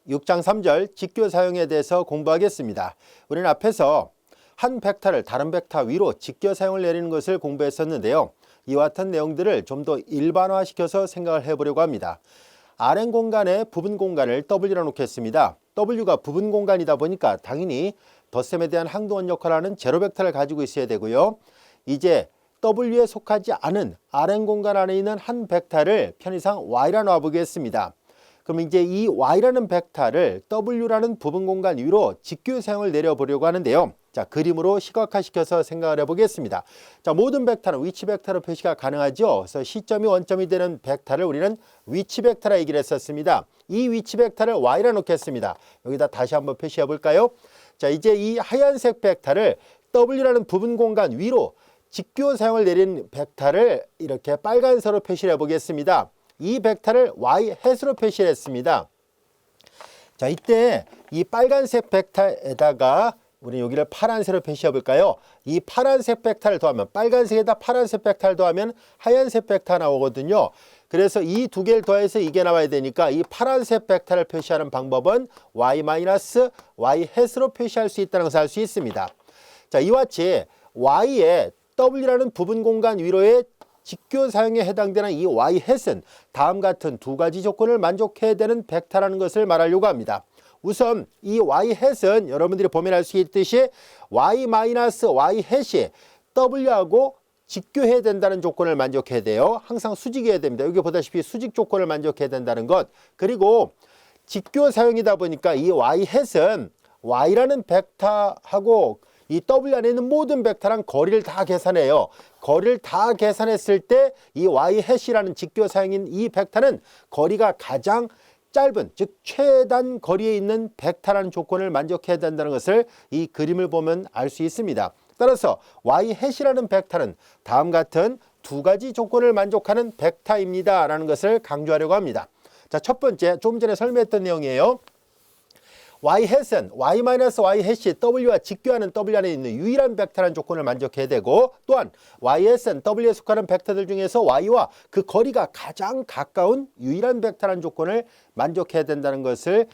6장 3절 직교 사용에 대해서 공부하겠습니다. 우리는 앞에서 한 벡터를 다른 벡터 위로 직교 사용을 내리는 것을 공부했었는데요. 이와 같은 내용들을 좀 더 일반화시켜서 생각을 해보려고 합니다. Rn 공간의 부분 공간을 W로 놓겠습니다. W가 부분 공간이다 보니까 당연히 덧셈에 대한 항동원 역할을 하는 제로 벡터를 가지고 있어야 되고요. 이제 W에 속하지 않은 Rn 공간 안에 있는 한 벡터를 편의상 Y라 놔보겠습니다. 그럼 이제 이 Y라는 벡터를 W라는 부분 공간 위로 직교 사용을 내려보려고 하는데요. 자, 그림으로 시각화시켜서 생각을 해보겠습니다. 자, 모든 벡터는 위치 벡터로 표시가 가능하죠. 그래서 시점이 원점이 되는 벡터를 우리는 위치 벡터라 얘기를 했었습니다. 이 위치 벡터를 Y라 놓겠습니다. 여기다 다시 한번 표시해 볼까요? 자, 이제 이 하얀색 벡터를 W라는 부분 공간 위로 직교 사용을 내린 벡터를 이렇게 빨간색으로 표시를 해보겠습니다. 이 벡터를 Y-로 표시를 했습니다. 자, 이때 이 빨간색 벡터에다가 우리 여기를 파란색으로 표시해 볼까요? 이 파란색 벡터를 더하면 빨간색에다 파란색 백타를 더하면 하얀색 벡터 나오거든요. 그래서 이 두 개를 더해서 이게 나와야 되니까 이 파란색 벡터를 표시하는 방법은 y-y-로 표시할 수 있다는 것을 알 수 있습니다. 자, 이와 같이 y의 w라는 부분 공간 위로의 직교 사용에 해당되는 이 y-은 다음 같은 두 가지 조건을 만족해야 되는 벡터라는 것을 말하려고 합니다. 우선 이 y-은 여러분들이 보면 알 수 있듯이 y-y-이 w하고 직교해야 된다는 조건을 만족해야 돼요. 항상 수직이어야 됩니다. 여기 보다시피 수직 조건을 만족해야 된다는 것. 그리고 직교 사용이다 보니까 이 y-은 y라는 벡터하고 이 w 안에 있는 모든 벡터랑 거리를 다 계산해요. 거리를 다 계산했을 때 이 y-이라는 직교 사용인 이 벡터는 거리가 가장 짧은, 즉 최단 거리에 있는 벡터라는 조건을 만족해야 된다는 것을 이 그림을 보면 알 수 있습니다. 따라서 y-이라는 벡터는 다음 같은 두 가지 조건을 만족하는 벡터입니다 라는 것을 강조하려고 합니다. 자, 첫 번째, 좀 전에 설명했던 내용이에요. y-은 y-y-이 w와 직교하는 w 안에 있는 유일한 벡터라는 조건을 만족해야 되고, 또한 y-은 w에 속하는 벡터들 중에서 y와 그 거리가 가장 가까운 유일한 벡터라는 조건을 만족해야 된다는 것을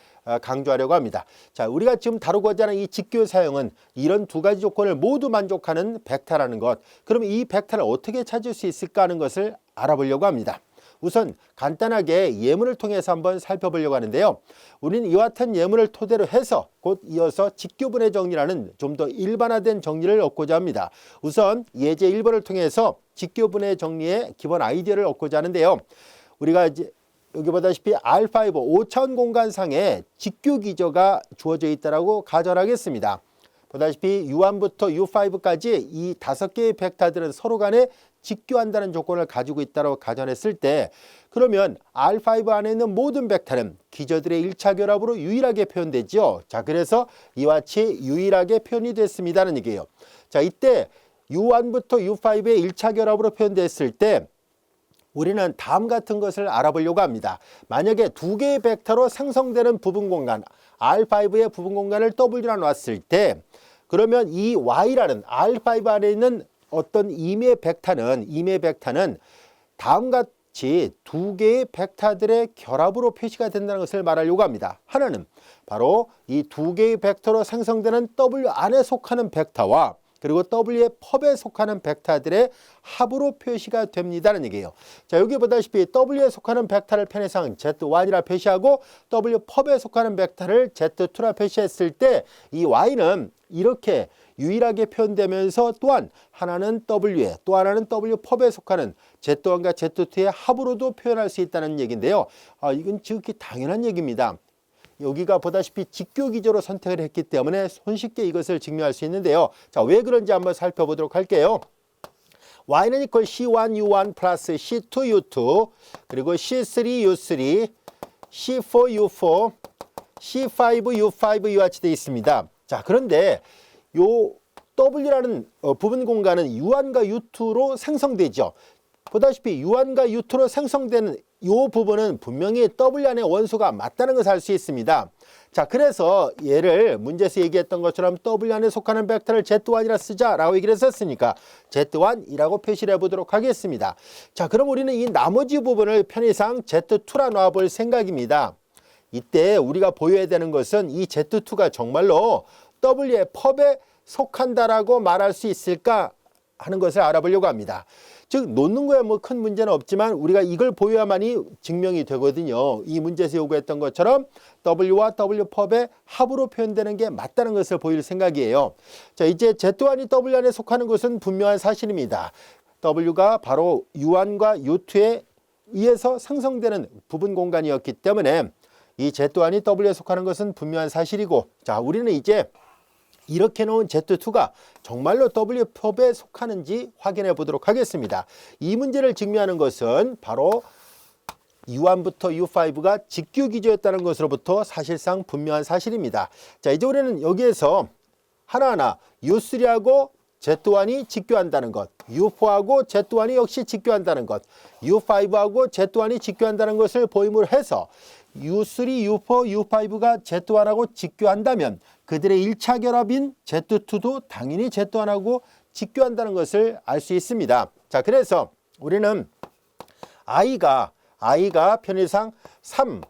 강조하려고 합니다. 자, 우리가 지금 다루고자 하는 이 직교 사용은 이런 두 가지 조건을 모두 만족하는 벡터라는 것. 그럼 이 벡터를 어떻게 찾을 수 있을까 하는 것을 알아보려고 합니다. 우선 간단하게 예문을 통해서 한번 살펴보려고 하는데요. 우리는 이와 같은 예문을 토대로 해서 곧 이어서 직교분해 정리라는 좀 더 일반화된 정리를 얻고자 합니다. 우선 예제 1번을 통해서 직교분해 정리의 기본 아이디어를 얻고자 하는데요. 우리가 이제 여기 보다시피 R5 5차원 공간상에 직교 기저가 주어져 있다고 가정하겠습니다. 보다시피 U1부터 U5까지 이 5개의 벡터들은 서로 간에 직교한다는 조건을 가지고 있다고 가정했을 때, 그러면 R5 안에 있는 모든 벡터는 기저들의 1차 결합으로 유일하게 표현되죠. 자, 그래서 이와 같이 유일하게 표현이 됐습니다는 얘기예요. 자, 이때 U1부터 U5의 1차 결합으로 표현됐을 때 우리는 다음 같은 것을 알아보려고 합니다. 만약에 두 개의 벡터로 생성되는 부분 공간 R5의 부분 공간을 W라 놨을 때, 그러면 이 Y라는 R5 안에 있는 어떤 임의 벡터는 다음 같이 두 개의 벡터들의 결합으로 표시가 된다는 것을 말하려고 합니다. 하나는 바로 이 두 개의 벡터로 생성되는 W 안에 속하는 벡터와 그리고 W의 펍에 속하는 벡터들의 합으로 표시가 됩니다는 얘기예요. 자, 여기 보다시피 W에 속하는 벡터를 편의상 Z1이라 표시하고 W 펍에 속하는 벡터를 Z2라 표시했을 때 이 Y는 이렇게 유일하게 표현되면서 또한 하나는 W에 또 하나는 W 펍에 속하는 Z1과 Z2의 합으로도 표현할 수 있다는 얘기인데요. 이건 지극히 당연한 얘기입니다. 여기가 보다시피 직교 기저로 선택을 했기 때문에 손쉽게 이것을 증명할 수 있는데요. 자, 왜 그런지 한번 살펴보도록 할게요. y는 equal C1U1 플러스 C2U2 그리고 C3U3 C4U4 C5U5 이와 같이 되어 있습니다. 자, 그런데 요 W라는 부분 공간은 U1과 U2로 생성되죠. 보다시피 U1과 U2로 생성되는 이 부분은 분명히 W 안의 원소가 맞다는 것을 알 수 있습니다. 자, 그래서 얘를 문제에서 얘기했던 것처럼 W 안에 속하는 벡터를 Z1이라 쓰자라고 얘기를 했었으니까 Z1이라고 표시를 해보도록 하겠습니다. 자, 그럼 우리는 이 나머지 부분을 편의상 Z2라 놔볼 생각입니다. 이때 우리가 보여야 되는 것은 이 Z2가 정말로 W의 펍에 속한다라고 말할 수 있을까 하는 것을 알아보려고 합니다. 즉 놓는 거야 뭐 큰 문제는 없지만 우리가 이걸 보여야만이 증명이 되거든요. 이 문제에서 요구했던 것처럼 W와 W 펍의 합으로 표현되는 게 맞다는 것을 보일 생각이에요. 자, 이제 Z1이 W 안에 속하는 것은 분명한 사실입니다. W가 바로 U1과 U2에 의해서 생성되는 부분 공간이었기 때문에 이 Z1이 W에 속하는 것은 분명한 사실이고, 자, 우리는 이제 이렇게 놓은 Z2가 정말로 W 펍에 속하는지 확인해 보도록 하겠습니다. 이 문제를 증명하는 것은 바로 U1부터 U5가 직규 기저였다는 것으로부터 사실상 분명한 사실입니다. 자, 이제 우리는 여기에서 하나하나 U3하고 Z1이 직교한다는 것, U4하고 Z1이 역시 직교한다는 것, U5하고 Z1이 직교한다는 것을 보임으로 해서 U3, U4, U5가 Z1하고 직교한다면 그들의 1차 결합인 Z2도 당연히 Z1하고 직교한다는 것을 알 수 있습니다. 자, 그래서 우리는 I가 편의상 3,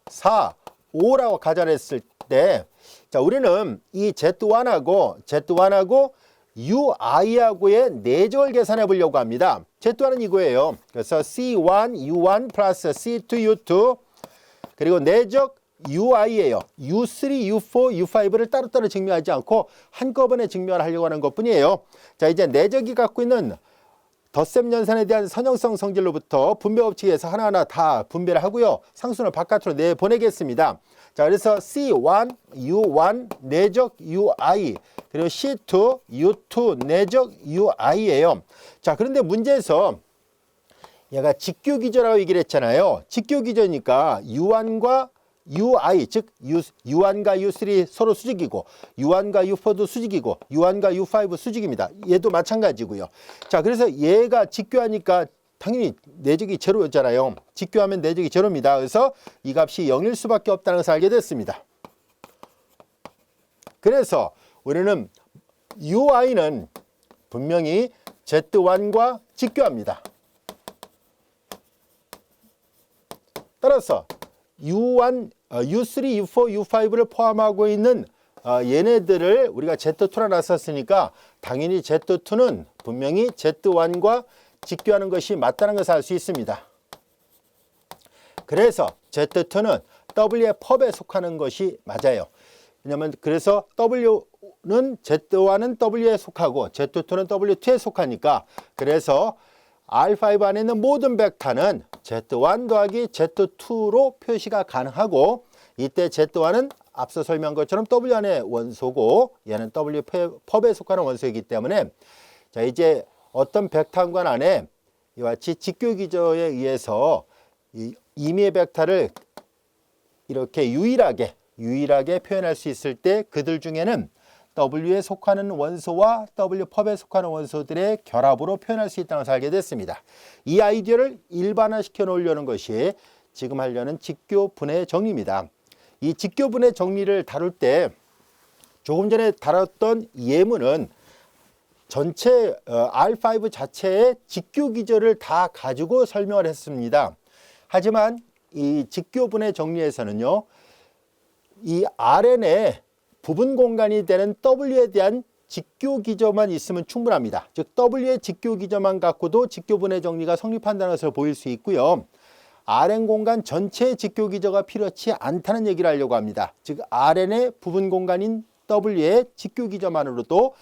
4, 5라고 가정했을 때, 자, 우리는 이 Z1하고 UI하고의 내적을 계산해 보려고 합니다. Z1은 이거예요. 그래서 C1, U1 플러스 C2, U2 그리고 내적 UI예요. U3, U4, U5를 따로따로 증명하지 않고 한꺼번에 증명을 하려고 하는 것뿐이에요. 자, 이제 내적이 갖고 있는 덧셈 연산에 대한 선형성 성질로부터 분배 법칙에서 하나하나 다 분배를 하고요. 상수는 바깥으로 내보내겠습니다. 자, 그래서 C1, U1 내적 UI 그리고 C2, U2 내적 UI예요. 자, 그런데 문제에서 얘가 직교기저라고 얘기를 했잖아요. 직교기저니까 U1과 UI, 즉 U1과 U3 서로 수직이고 U1과 U4도 수직이고 U1과 U5 수직입니다. 얘도 마찬가지고요. 자, 그래서 얘가 직교하니까 당연히 내적이 제로였잖아요. 직교하면 내적이 제로입니다. 그래서 이 값이 0일 수밖에 없다는 것을 알게 됐습니다. 그래서 우리는 UI는 분명히 Z1과 직교합니다. 따라서 U1, U3, U4, U5를 포함하고 있는 얘네들을 우리가 Z2라 놨었으니까 당연히 Z2는 분명히 Z1과 직교하는 것이 맞다는 것을 알 수 있습니다. 그래서 Z2는 W의 펍에 속하는 것이 맞아요. 왜냐하면 그래서 W는 Z1은 W에 속하고 Z2는 W2에 속하니까 그래서 R5 안에 있는 모든 벡터는 Z1 더하기 Z2로 표시가 가능하고 이때 Z1은 앞서 설명한 것처럼 W 안의 원소고 얘는 W 펍에 속하는 원소이기 때문에 자, 이제 어떤 벡터 한관 안에 이와 같이 직교기저에 의해서 이 임의의 벡터를 이렇게 유일하게 표현할 수 있을 때 그들 중에는 W에 속하는 원소와 W 펍에 속하는 원소들의 결합으로 표현할 수 있다는 것을 알게 됐습니다. 이 아이디어를 일반화시켜 놓으려는 것이 지금 하려는 직교분해 정리입니다. 이 직교분해 정리를 다룰 때 조금 전에 다뤘던 예문은 전체 R5 자체의 직교기저를 다 가지고 설명을 했습니다. 하지만 이 직교분해 정리에서는요, 이 RN의 부분 공간이 되는 W에 대한 직교기저만 있으면 충분합니다. 즉 W의 직교기저만 갖고도 직교분해 정리가 성립한다는 것을 보일 수 있고요. Rn 공간 전체의 직교기저가 필요치 않다는 얘기를 하려고 합니다. 즉 Rn의 부분 공간인 W의 직교기저만으로도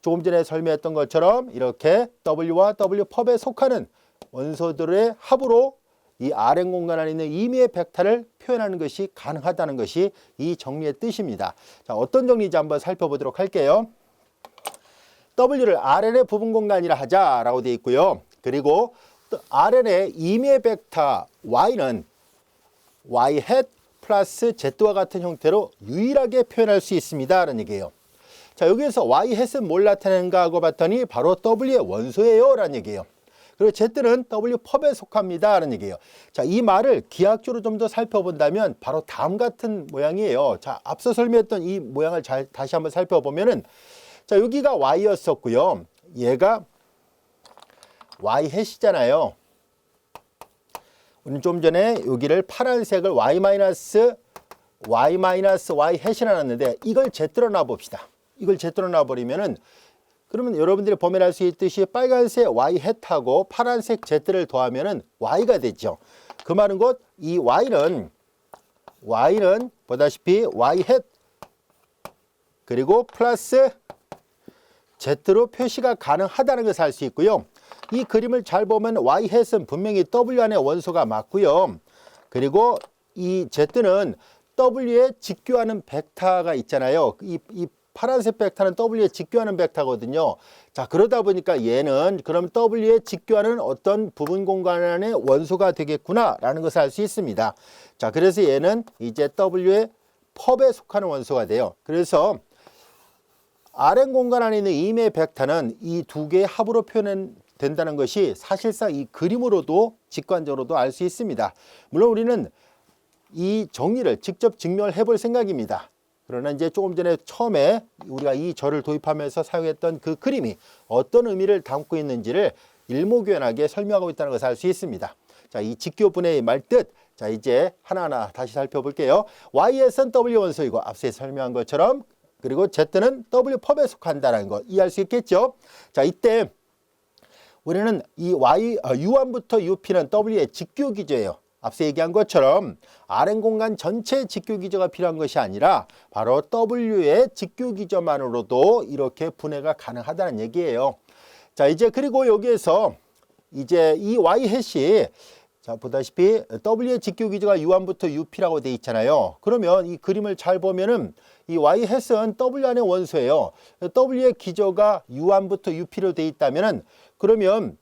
조금 전에 설명했던 것처럼 이렇게 W와 W 펍에 속하는 원소들의 합으로 이 Rn 공간 안에 있는 임의의 벡터를 표현하는 것이 가능하다는 것이 이 정리의 뜻입니다. 자, 어떤 정리인지 한번 살펴보도록 할게요. W를 Rn의 부분 공간이라 하자라고 되어 있고요. 그리고 Rn의 임의의 벡터 Y는 Y hat 플러스 Z와 같은 형태로 유일하게 표현할 수 있습니다 라는 얘기예요. 자, 여기에서 Y hat은 뭘 나타내는가 하고 봤더니 바로 W의 원소예요 라는 얘기예요. 그리고 Z는 W 펍에 속합니다 라는 얘기예요. 자, 이 말을 기하학적으로 좀 더 살펴본다면 바로 다음 같은 모양이에요. 자, 앞서 설명했던 이 모양을 다시 한번 살펴보면은 자, 여기가 Y였었고요. 얘가 Y hat이잖아요. 우리는 좀 전에 여기를 파란색을 y 해시라 놨는데 이걸 Z로 놔봅시다. 이걸 Z로 놔버리면은 그러면 여러분들이 보면 알 수 있듯이 빨간색 y 햇하고 파란색 Z를 더하면은 y가 되죠. 그 말은 곧 이 y는 보다시피 y 햇 그리고 플러스 Z로 표시가 가능하다는 것을 알 수 있고요. 이 그림을 잘 보면 y 햇은 분명히 w 안의 원소가 맞고요. 그리고 이 Z는 w에 직교하는 벡터가 있잖아요. 이 파란색 벡터는 w에 직교하는 벡터거든요. 자, 그러다 보니까 얘는 그럼 w에 직교하는 어떤 부분 공간 안의 원소가 되겠구나라는 것을 알 수 있습니다. 자, 그래서 얘는 이제 w의 펍에 속하는 원소가 돼요. 그래서 Rn 공간 안에 있는 임의 벡터는 이 두 개의 합으로 표현된다는 것이 사실상 이 그림으로도 직관적으로도 알 수 있습니다. 물론 우리는 이 정리를 직접 증명을 해볼 생각입니다. 그러나 이제 조금 전에 처음에 우리가 이 절을 도입하면서 사용했던 그 그림이 어떤 의미를 담고 있는지를 일목요연하게 설명하고 있다는 것을 알 수 있습니다. 자, 이 직교분해의 말뜻, 자, 이제 하나하나 다시 살펴볼게요. Y에선 W 원소이고 앞서 설명한 것처럼 그리고 Z는 W 펍에 속한다는 것 이해할 수 있겠죠? 자, 이때 우리는 이 U1부터 UP는 W의 직교기저예요. 앞서 얘기한 것처럼 Rn 공간 전체의 직교기저가 필요한 것이 아니라 바로 W의 직교기저만으로도 이렇게 분해가 가능하다는 얘기예요. 자, 이제 그리고 여기에서 이제 이 y 햇이 자, 보다시피 W의 직교기저가 U1부터 UP라고 돼 있잖아요. 그러면 이 그림을 잘 보면은 이 y 햇은 W 안의 원소예요. W의 기저가 U1부터 UP로 돼 있다면은 그러면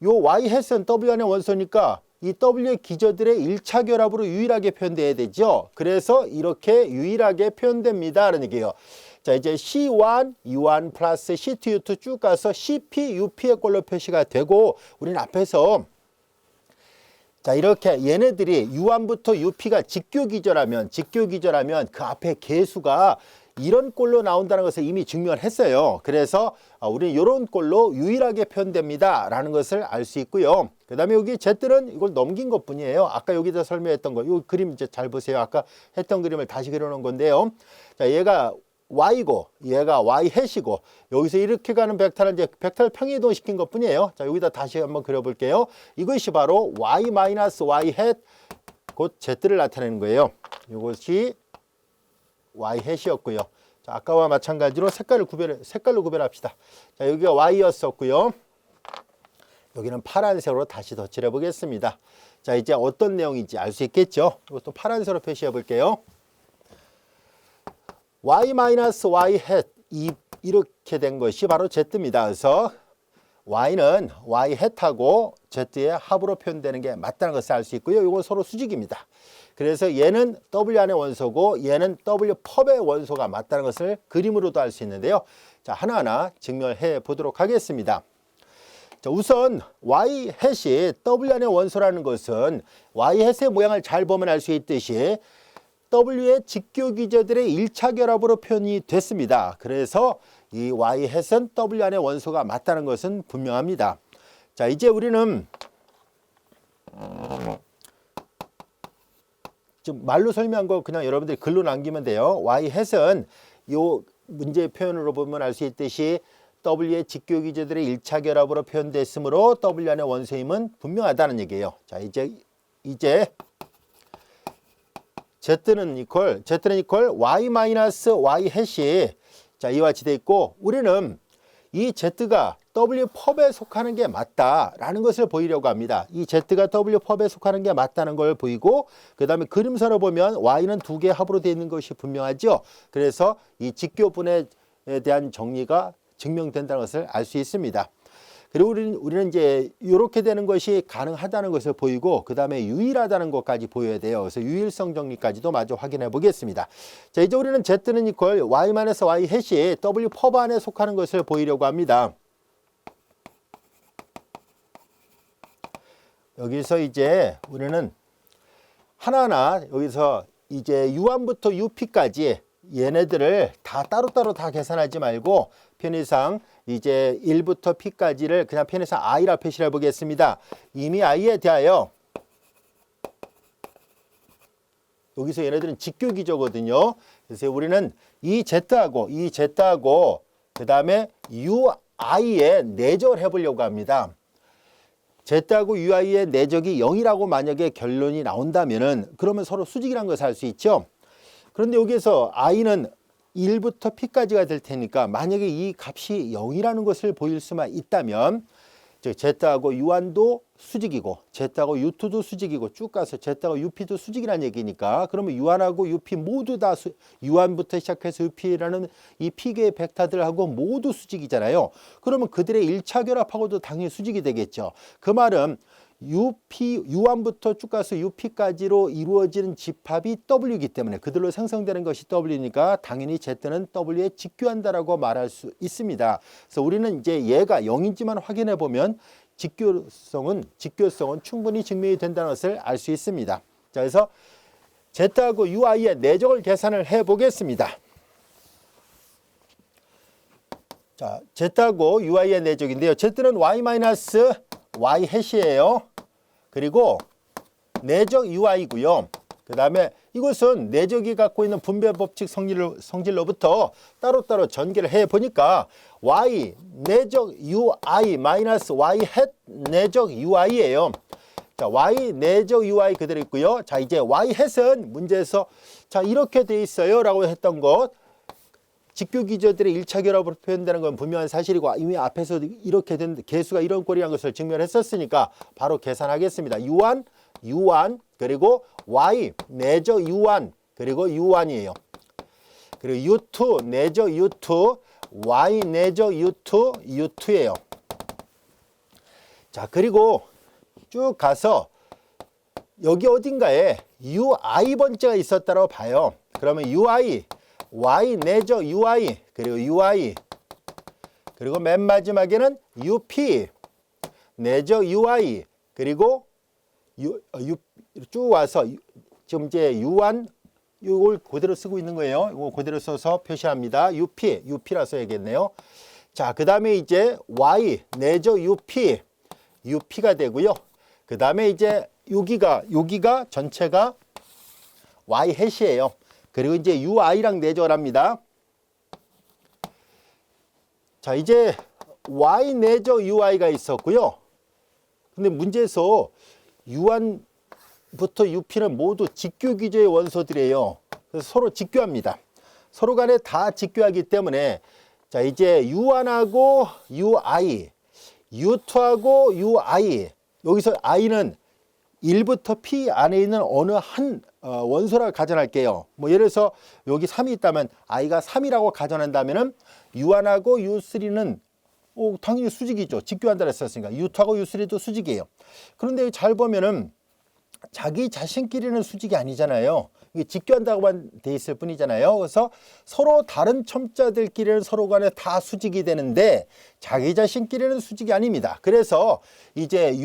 요 y 햇은 W 안의 원소니까 이 W의 기저들의 1차 결합으로 유일하게 표현돼야 되죠. 그래서 이렇게 유일하게 표현됩니다. 라는 얘기예요. 자, 이제 C1, U1 플러스 C2, U2 쭉 가서 CP, UP의 꼴로 표시가 되고 우리는 앞에서 자, 이렇게 얘네들이 U1부터 UP가 직교기저라면 그 앞에 개수가 이런 꼴로 나온다는 것을 이미 증명을 했어요. 그래서 우리는 이런 꼴로 유일하게 표현됩니다 라는 것을 알 수 있고요. 그 다음에 여기 Z는 이걸 넘긴 것 뿐이에요. 아까 여기다 설명했던 거, 이 그림 이제 잘 보세요. 아까 했던 그림을 다시 그려놓은 건데요. 자, 얘가 Y고 얘가 Y 햇이고 여기서 이렇게 가는 벡터를 이제 벡터를 평이동시킨 것 뿐이에요. 자, 여기다 다시 한번 그려볼게요. 이것이 바로 Y 햇 곧 Z를 나타내는 거예요. 이것이 Y 햇이었고요. 자, 아까와 마찬가지로 색깔로 구별합시다. 자, 여기가 Y였었고요. 여기는 파란색으로 다시 덧칠해 보겠습니다. 자, 이제 어떤 내용인지 알 수 있겠죠? 이것도 파란색으로 표시해 볼게요. Y 햇 이렇게 된 것이 바로 Z입니다. 그래서 Y는 Y 햇하고 Z의 합으로 표현되는 게 맞다는 것을 알 수 있고요. 이건 서로 수직입니다. 그래서 얘는 W 안의 원소고 얘는 W 펍의 원소가 맞다는 것을 그림으로도 알 수 있는데요. 자, 하나하나 증명을 해 보도록 하겠습니다. 자, 우선 Y 햇이 W 안의 원소라는 것은 Y 햇의 모양을 잘 보면 알 수 있듯이 W의 직교기저들의 1차 결합으로 표현이 됐습니다. 그래서 이 Y 햇은 W 안의 원소가 맞다는 것은 분명합니다. 자, 이제 우리는 지금 말로 설명한 거 그냥 여러분들이 글로 남기면 돼요. Y 햇은 요 문제 표현으로 보면 알 수 있듯이 W의 직교기저들의 1차 결합으로 표현됐으므로 W 안의 원소임은 분명하다는 얘기예요. 자, 이제 Z는 이퀄 Y 햇이 자, 이와 같이 돼 있고 우리는 이 Z가 W 펍에 속하는 게 맞다라는 것을 보이려고 합니다. 이 Z가 W 펍에 속하는 게 맞다는 걸 보이고 그 다음에 그림선을 보면 Y는 두 개의 합으로 되어 있는 것이 분명하죠. 그래서 이 직교분해에 대한 정리가 증명된다는 것을 알 수 있습니다. 그리고 우리는 이제 이렇게 되는 것이 가능하다는 것을 보이고 그 다음에 유일하다는 것까지 보여야 돼요. 그래서 유일성 정리까지도 마저 확인해 보겠습니다. 자, 이제 우리는 Z는 이퀄 Y 햇이 W 펍 안에 속하는 것을 보이려고 합니다. 여기서 이제 우리는 하나하나 여기서 이제 U1부터 UP까지 얘네들을 다 따로따로 다 계산하지 말고 편의상 이제 1부터 P까지를 그냥 편의상 I라 표시를 해보겠습니다. 이미 I에 대하여 여기서 얘네들은 직교기저거든요. 그래서 우리는 이 Z하고 그 다음에 UI의 내적을 해보려고 합니다. Z하고 UI의 내적이 0이라고 만약에 결론이 나온다면은 그러면 서로 수직이라는 것을 알 수 있죠. 그런데 여기에서 I는 1부터 P까지가 될 테니까 만약에 이 값이 0이라는 것을 보일 수만 있다면 즉 Z하고 U1도 수직이고 Z하고 U2도 수직이고 쭉 가서 Z하고 UP도 수직이라는 얘기니까 그러면 U1하고 UP 모두 다 U1부터 시작해서 UP라는 이 P계의 벡터들하고 모두 수직이잖아요. 그러면 그들의 1차 결합하고도 당연히 수직이 되겠죠. 그 말은 U1부터 쭉 가서 UP까지로 이루어지는 집합이 W이기 때문에 그들로 생성되는 것이 W니까 당연히 Z는 W에 직교한다라고 말할 수 있습니다. 그래서 우리는 이제 얘가 0인지만 확인해 보면 직교성은 충분히 증명이 된다는 것을 알 수 있습니다. 자, 그래서 Z하고 UI의 내적을 계산을 해 보겠습니다. 자, Z하고 UI의 내적인데요. Z는 Y 해시예요. 그리고 내적 UI고요. 그 다음에 이것은 내적이 갖고 있는 분배 법칙 성질로부터 따로따로 전개를 해 보니까 Y 내적 UI 마이너스 Y 햇 내적 UI예요. 자, Y 내적 UI 그대로 있고요. 자, 이제 Y 햇은 문제에서 자, 이렇게 돼 있어요 라고 했던 것 직교기저들의 1차 결합으로 표현되는 건 분명한 사실이고 이미 앞에서 이렇게 된 개수가 이런 꼴이라는 것을 증명했었으니까 바로 계산하겠습니다. U1 그리고 Y 내적 U1 그리고 U1이에요. 그리고 U2 내적 U2 Y 내적 U2 U2예요. 자, 그리고 쭉 가서 여기 어딘가에 UI 번째가 있었다고 봐요. 그러면 UI Y 내적 UI 그리고 UI 그리고 맨 마지막에는 UP 내적 UI 그리고 쭉 와서 지금 이제 U1 이걸 그대로 쓰고 있는 거예요. 이거 그대로 써서 표시합니다. UP라 써야겠네요. 자, 그 다음에 이제 Y 내적 UP가 되고요. 그 다음에 이제 여기가 전체가 Y 해시예요. 그리고 이제 UI랑 내적을 합니다. 자, 이제 Y 내적 UI가 있었고요. 근데 문제에서 U1부터 UP는 모두 직교기저의 원소들이에요. 그래서 서로 직교합니다. 서로 간에 다 직교하기 때문에 자, 이제 U1하고 UI, U2하고 UI 여기서 I는 1부터 P 안에 있는 어느 한 원소라고 가정할게요. 뭐 예를 들어서 여기 3이 있다면 I가 3이라고 가정한다면은 U1하고 U3는 당연히 수직이죠. 직교한다 했었으니까 U2하고 U3도 수직이에요. 그런데 잘 보면은 자기 자신끼리는 수직이 아니잖아요. 이게 직교한다고만 돼 있을 뿐이잖아요. 그래서 서로 다른 첨자들끼리는 서로 간에 다 수직이 되는데 자기 자신끼리는 수직이 아닙니다. 그래서 이제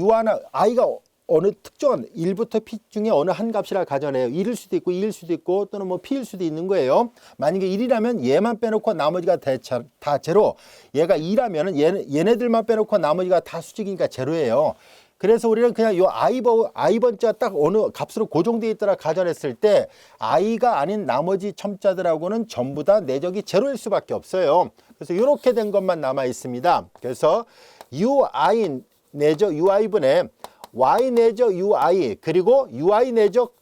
I가 어느 특정한 1부터 P 중에 어느 한 값이라 가정해요. 1일 수도 있고 2일 수도 있고 또는 뭐 P일 수도 있는 거예요. 만약에 1이라면 얘만 빼놓고 나머지가 다 제로. 얘가 2라면 얘네들만 빼놓고 나머지가 다 수직이니까 제로예요. 그래서 우리는 그냥 요 I 번째가 딱 어느 값으로 고정되어 있더라 가정했을 때 I가 아닌 나머지 첨자들하고는 전부 다 내적이 제로일 수밖에 없어요. 그래서 이렇게 된 것만 남아 있습니다. 그래서 UI 내적 UI분의 Y 내적 UI 그리고 UI 내적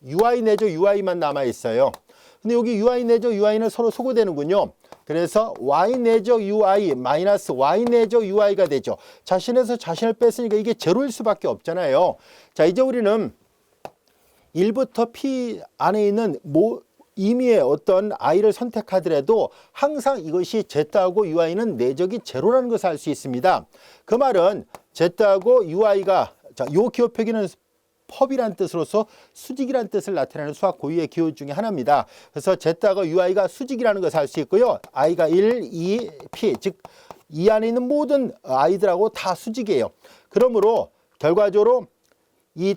UI만 남아 있어요. 근데 여기 UI 내적 UI는 서로 소거되는군요. 그래서 Y 내적 UI 마이너스 Y 내적 UI가 되죠. 자신에서 자신을 뺐으니까 이게 제로일 수밖에 없잖아요. 자, 이제 우리는 1부터 P 안에 있는 임의의 어떤 I를 선택하더라도 항상 이것이 Z하고 UI는 내적이 제로라는 것을 알 수 있습니다. 그 말은 Z하고 UI가 자, 요 기호 표기는 펍이라는 뜻으로서 수직이라는 뜻을 나타내는 수학 고유의 기호 중에 하나입니다. 그래서 Z하고 UI가 수직이라는 것을 알 수 있고요. I가 1, 2, P 즉 이 안에 있는 모든 I들하고 다 수직이에요. 그러므로 결과적으로 이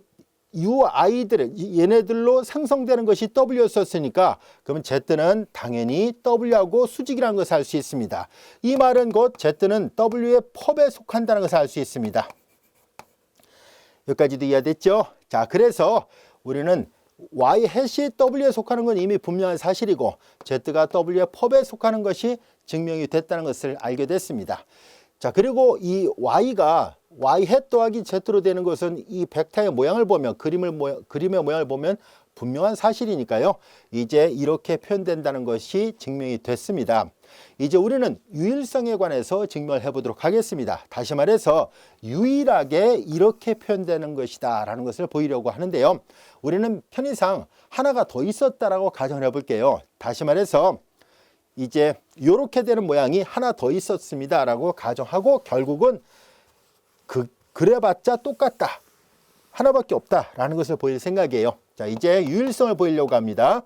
UI들 얘네들로 생성되는 것이 W였었으니까 그러면 Z는 당연히 W하고 수직이라는 것을 알 수 있습니다. 이 말은 곧 Z는 W의 펍에 속한다는 것을 알 수 있습니다. 여기까지도 이해됐죠? 자, 그래서 우리는 y 햇이 w에 속하는 건 이미 분명한 사실이고 z가 w의 펍에 속하는 것이 증명이 됐다는 것을 알게 됐습니다. 자, 그리고 이 y가 y 햇 더하기 z로 되는 것은 이 벡터의 모양을 보면 그림의 모양을 보면 분명한 사실이니까요. 이제 이렇게 표현된다는 것이 증명이 됐습니다. 이제 우리는 유일성에 관해서 증명을 해보도록 하겠습니다. 다시 말해서 유일하게 이렇게 표현되는 것이다 라는 것을 보이려고 하는데요. 우리는 편의상 하나가 더 있었다라고 가정을 해볼게요. 다시 말해서 이제 이렇게 되는 모양이 하나 더 있었습니다 라고 가정하고 결국은 그래봤자 똑같다. 하나밖에 없다라는 것을 보일 생각이에요. 자, 이제 유일성을 보이려고 합니다.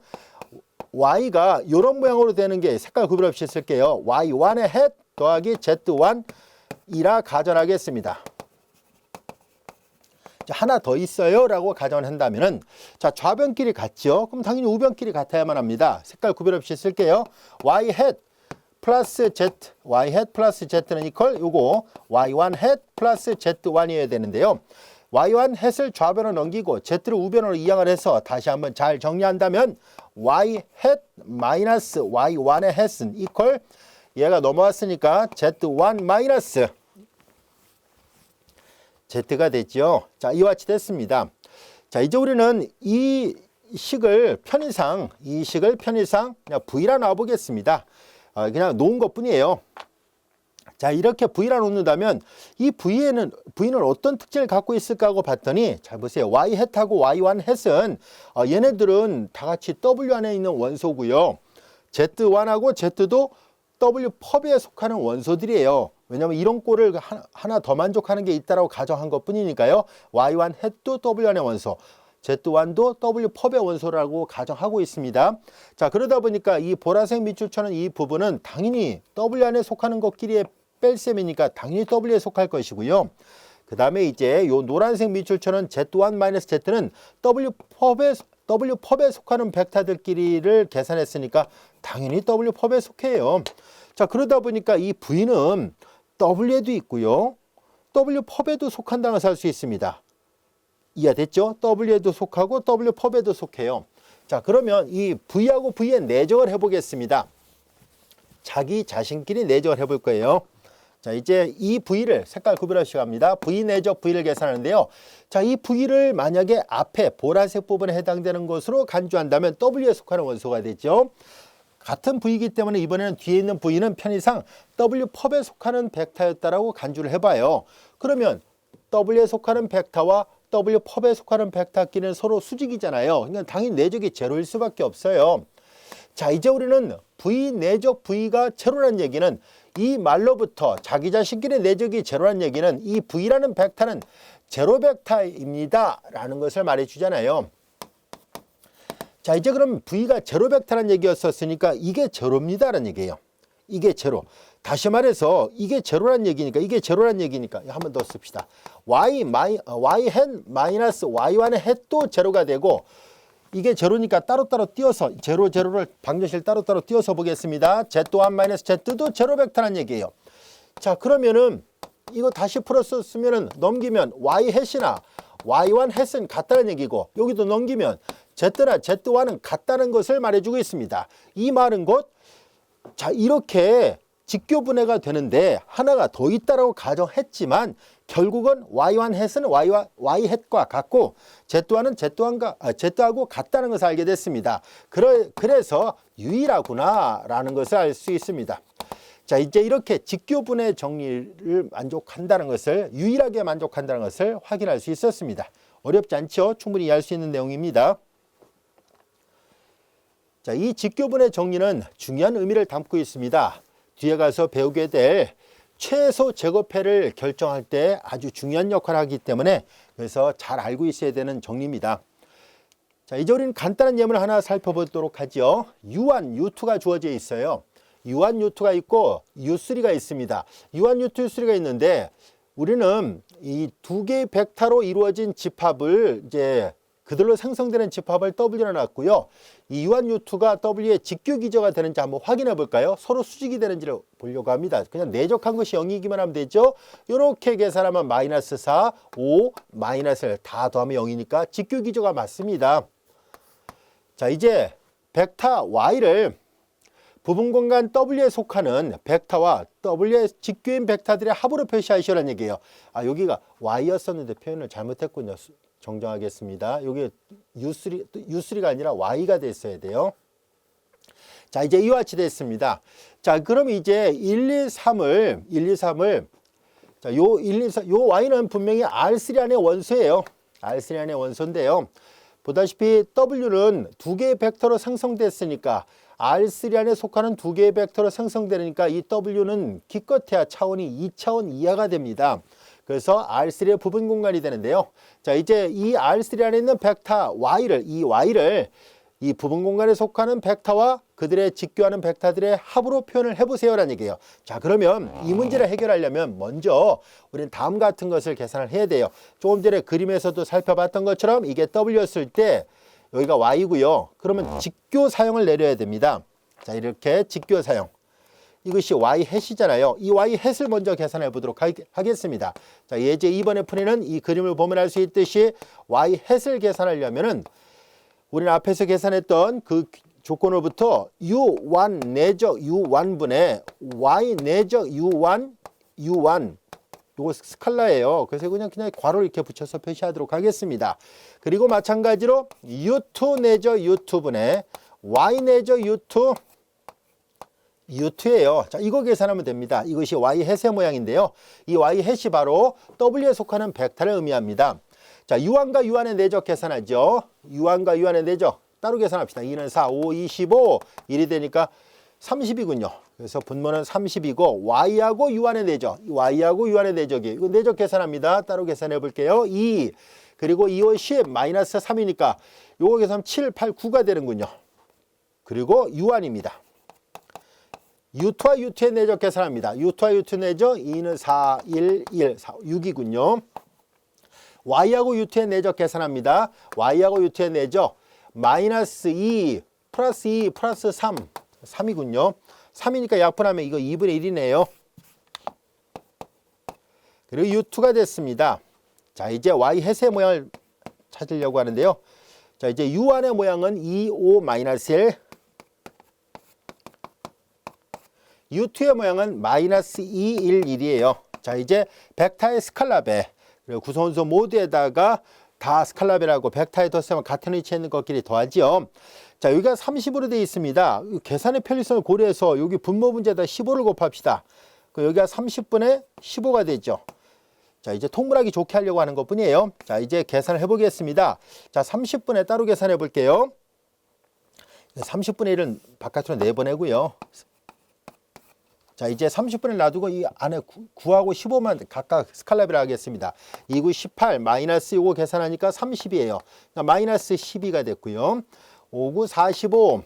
y가 이런 모양으로 되는 게 색깔 구별 없이 쓸게요. y1의 햇 더하기 z1이라 가정하겠습니다. 자, 하나 더 있어요 라고 가정을 한다면은 자, 좌변끼리 같죠? 그럼 당연히 우변끼리 같아야만 합니다. 색깔 구별 없이 쓸게요. y 햇 플러스 z, y 햇 플러스 z는 이퀄 요거 y1 햇 플러스 z1이어야 되는데요. y1 햇을 좌변으로 넘기고 z를 우변으로 이항을 해서 다시 한번 잘 정리한다면 y 햇 마이너스 y1의 햇은 이퀄 얘가 넘어왔으니까 z1 마이너스 z가 됐죠. 자, 이와 같이 됐습니다. 자, 이제 우리는 이 식을 편의상 그냥 v라 놔보겠습니다. 그냥 놓은 것 뿐이에요. 자, 이렇게 v라 놓는다면 이 v는 어떤 특징을 갖고 있을까 하고 봤더니 잘 보세요. y 햇하고 y1 햇은 얘네들은 다 같이 w 안에 있는 원소고요. z1하고 z도 w 펍에 속하는 원소들이에요. 왜냐하면 이런 꼴을 하나 더 만족하는 게 있다라고 가정한 것 뿐이니까요. y1 햇도 w 안의 원소, z1도 w 펍의 원소라고 가정하고 있습니다. 자, 그러다 보니까 이 보라색 밑줄 쳐는 이 부분은 당연히 w 안에 속하는 것끼리의 뺄셈이니까 당연히 w에 속할 것이고요. 그 다음에 이제 요 노란색 밑줄 쳐는 z1-z는 w 펍에 속하는 벡터들끼리를 계산했으니까 당연히 w 펍에 속해요. 자, 그러다 보니까 이 v는 w에도 있고요. w 펍에도 속한다는 것을 알 수 있습니다. 이해됐죠? w에도 속하고 w 펍에도 속해요. 자, 그러면 이 v하고 v의 내적을 해보겠습니다. 자기 자신끼리 내적을 해볼 거예요. 자, 이제 이 v를 색깔 구별하시고 합니다. v 내적 v를 계산하는데요. 자, 이 v를 만약에 앞에 보라색 부분에 해당되는 것으로 간주한다면 w에 속하는 원소가 되죠. 같은 v이기 때문에 이번에는 뒤에 있는 v는 편의상 w 펍에 속하는 벡터였다라고 간주를 해봐요. 그러면 w에 속하는 벡터와 w 펍에 속하는 벡터끼리는 서로 수직이잖아요. 그러니까 당연히 내적이 제로일 수밖에 없어요. 자, 이제 우리는 v 내적 v가 제로라는 얘기는 이 말로부터 자기 자신끼리 내적이 제로라는 얘기는 이 v라는 벡터는 제로 벡터입니다 라는 것을 말해주잖아요. 자, 이제 그럼 v가 제로 벡터라는 얘기였었으니까 이게 제로입니다 라는 얘기예요. 이게 제로. 다시 말해서 이게 제로란 얘기니까 한 번 더 씁시다. y 햇 마이너스 y1의 햇도 제로가 되고 이게 제로니까 따로따로 띄어서 제로를 방정식을 따로따로 띄어서 보겠습니다. z1 마이너스 z도 제로 벡터란 얘기예요. 자, 그러면은 이거 다시 풀어서 쓰면은 넘기면 y 햇이나 y1 햇은 같다는 얘기고 여기도 넘기면 z나 z1은 같다는 것을 말해주고 있습니다. 이 말은 곧 자, 이렇게 직교분해가 되는데 하나가 더 있다라고 가정했지만 결국은 y1 햇은 y 햇과 같고 z하고 같다는 것을 알게 됐습니다. 그래서 유일하구나 라는 것을 알 수 있습니다. 자, 이제 이렇게 직교분해 정리를 만족한다는 것을 유일하게 만족한다는 것을 확인할 수 있었습니다. 어렵지 않죠? 충분히 이해할 수 있는 내용입니다. 자, 이 직교분해 정리는 중요한 의미를 담고 있습니다. 뒤에 가서 배우게 될 최소 제곱해를 결정할 때 아주 중요한 역할을 하기 때문에 그래서 잘 알고 있어야 되는 정리입니다. 자, 이제 우리는 간단한 예문을 하나 살펴보도록 하죠. U1, U2가 주어져 있어요. U1, U2가 있고 U3가 있습니다. U1, U2, U3가 있는데 우리는 이 두 개의 벡터로 이루어진 집합을 이제 그들로 생성되는 집합을 W로 놨고요. 이 U1, U2가 W의 직교기저가 되는지 한번 확인해 볼까요? 서로 수직이 되는지를 보려고 합니다. 그냥 내적한 것이 0이기만 하면 되죠. 이렇게 계산하면 마이너스 4, 5, 마이너스를 다 더하면 0이니까 직교기저가 맞습니다. 자, 이제 벡터 y를 부분 공간 W에 속하는 벡터와 W의 직교인 벡터들의 합으로 표시하시라는 얘기예요. 아, 여기가 y였었는데 표현을 잘못했군요. 정정하겠습니다. 여기 U3가 아니라 y가 됐어야 돼요. 자, 이제 이와 같이 됐습니다. 자, 그럼 이제 1, 2, 3을 자, 요 y는 분명히 R3 안의 원소예요. R3 안의 원소인데요. 보다시피 W는 두 개의 벡터로 생성됐으니까 R3 안에 속하는 두 개의 벡터로 생성되니까 이 W는 기껏해야 차원이 2차원 이하가 됩니다. 그래서 R3의 부분 공간이 되는데요. 자, 이제 이 R3 안에 있는 벡터 y를 이 부분 공간에 속하는 벡터와 그들의 직교하는 벡터들의 합으로 표현을 해보세요라는 얘기예요. 자, 그러면 이 문제를 해결하려면 먼저 우리는 다음 같은 것을 계산을 해야 돼요. 조금 전에 그림에서도 살펴봤던 것처럼 이게 W였을 때 여기가 y고요. 그러면 직교 사형을 내려야 됩니다. 자, 이렇게 직교 사형. 이것이 y 햇이잖아요. 이 y 햇을 먼저 계산해 보도록 하겠습니다. 자, 예제 2번에 풀이는 이 그림을 보면 알 수 있듯이 y 햇을 계산하려면은 우리는 앞에서 계산했던 그 조건으로부터 U1 내적 U1분의 Y 내적 U1 요거 스칼라예요. 그래서 그냥 괄호를 이렇게 붙여서 표시하도록 하겠습니다. 그리고 마찬가지로 U2 내적 U2분의 Y 내적 U2예요. 자, 이거 계산하면 됩니다. 이것이 Y 햇의 모양인데요. 이 Y 햇이 바로 W에 속하는 벡터를 의미합니다. 자, U1과 U1의 내적 계산하죠. U1과 U1의 내적 따로 계산합시다. 2는 4, 5, 25, 1이 되니까 30이군요. 그래서 분모는 30이고 Y하고 U1의 내적, Y하고 U1의 내적이 이거 내적 계산합니다. 따로 계산해 볼게요. 2, 그리고 2, 5, 10, 마이너스 3이니까 요거 계산하면 7, 8, 9가 되는군요. 그리고 U1입니다. U2와 U2의 내적 계산합니다. U2와 U2 내적 2는 4, 1, 1, 4, 6이군요. Y하고 U2의 내적 계산합니다. Y하고 U2의 내적 마이너스 2 플러스 2 플러스 3 3이군요. 3이니까 약분하면 이거 2분의 1이네요. 그리고 U2가 됐습니다. 자, 이제 Y 햇의 모양을 찾으려고 하는데요. 자, 이제 U1의 모양은 2, 5, 마이너스 1. U2의 모양은 마이너스 2, 1, 1이에요. 자, 이제 벡터의 스칼라배 그리고 구성원소 모두에다가 다 스칼라배라고 벡터의 덧셈은 같은 위치에 있는 것끼리 더하지요. 자, 여기가 30으로 되어 있습니다. 계산의 편리성을 고려해서 여기 분모 문제에다 15를 곱합시다. 여기가 30분의 15가 되죠. 자, 이제 통분하기 좋게 하려고 하는 것뿐이에요. 자, 이제 계산을 해보겠습니다. 자, 30분에 따로 계산해 볼게요. 30분의 1은 바깥으로 내보내고요. 자, 이제 30분을 놔두고 이 안에 9하고 15만 각각 스칼라비를 하겠습니다. 2, 9, 18 마이너스 요거 계산하니까 30이에요. 그러니까 마이너스 12가 됐고요. 5, 9, 45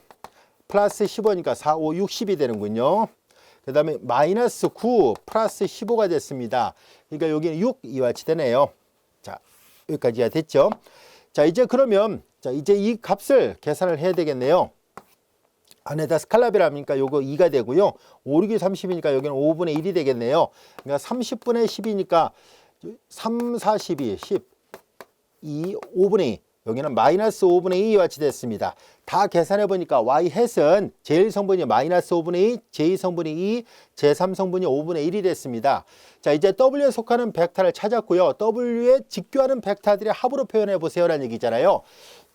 플러스 15니까 4, 5, 60이 되는군요. 그 다음에 마이너스 9 플러스 15가 됐습니다. 그러니까 여기는 6 이와 같이 되네요. 자, 여기까지가 됐죠. 자, 이제 그러면 자, 이제 이 값을 계산을 해야 되겠네요. 안에다 스칼라비라니까 요거 2가 되고요. 5, 6이 30이니까 여기는 5분의 1이 되겠네요. 그러니까 30분의 10이니까 3, 4, 12, 10, 2, 5분의 2. 여기는 마이너스 5분의 2와 같이 됐습니다. 다 계산해 보니까 Y 햇은 제1성분이 마이너스 5분의 2, 제2성분이 2, 제3성분이 5분의 1이 됐습니다. 자, 이제 W에 속하는 벡터를 찾았고요. W에 직교하는 벡터들의 합으로 표현해 보세요라는 얘기잖아요.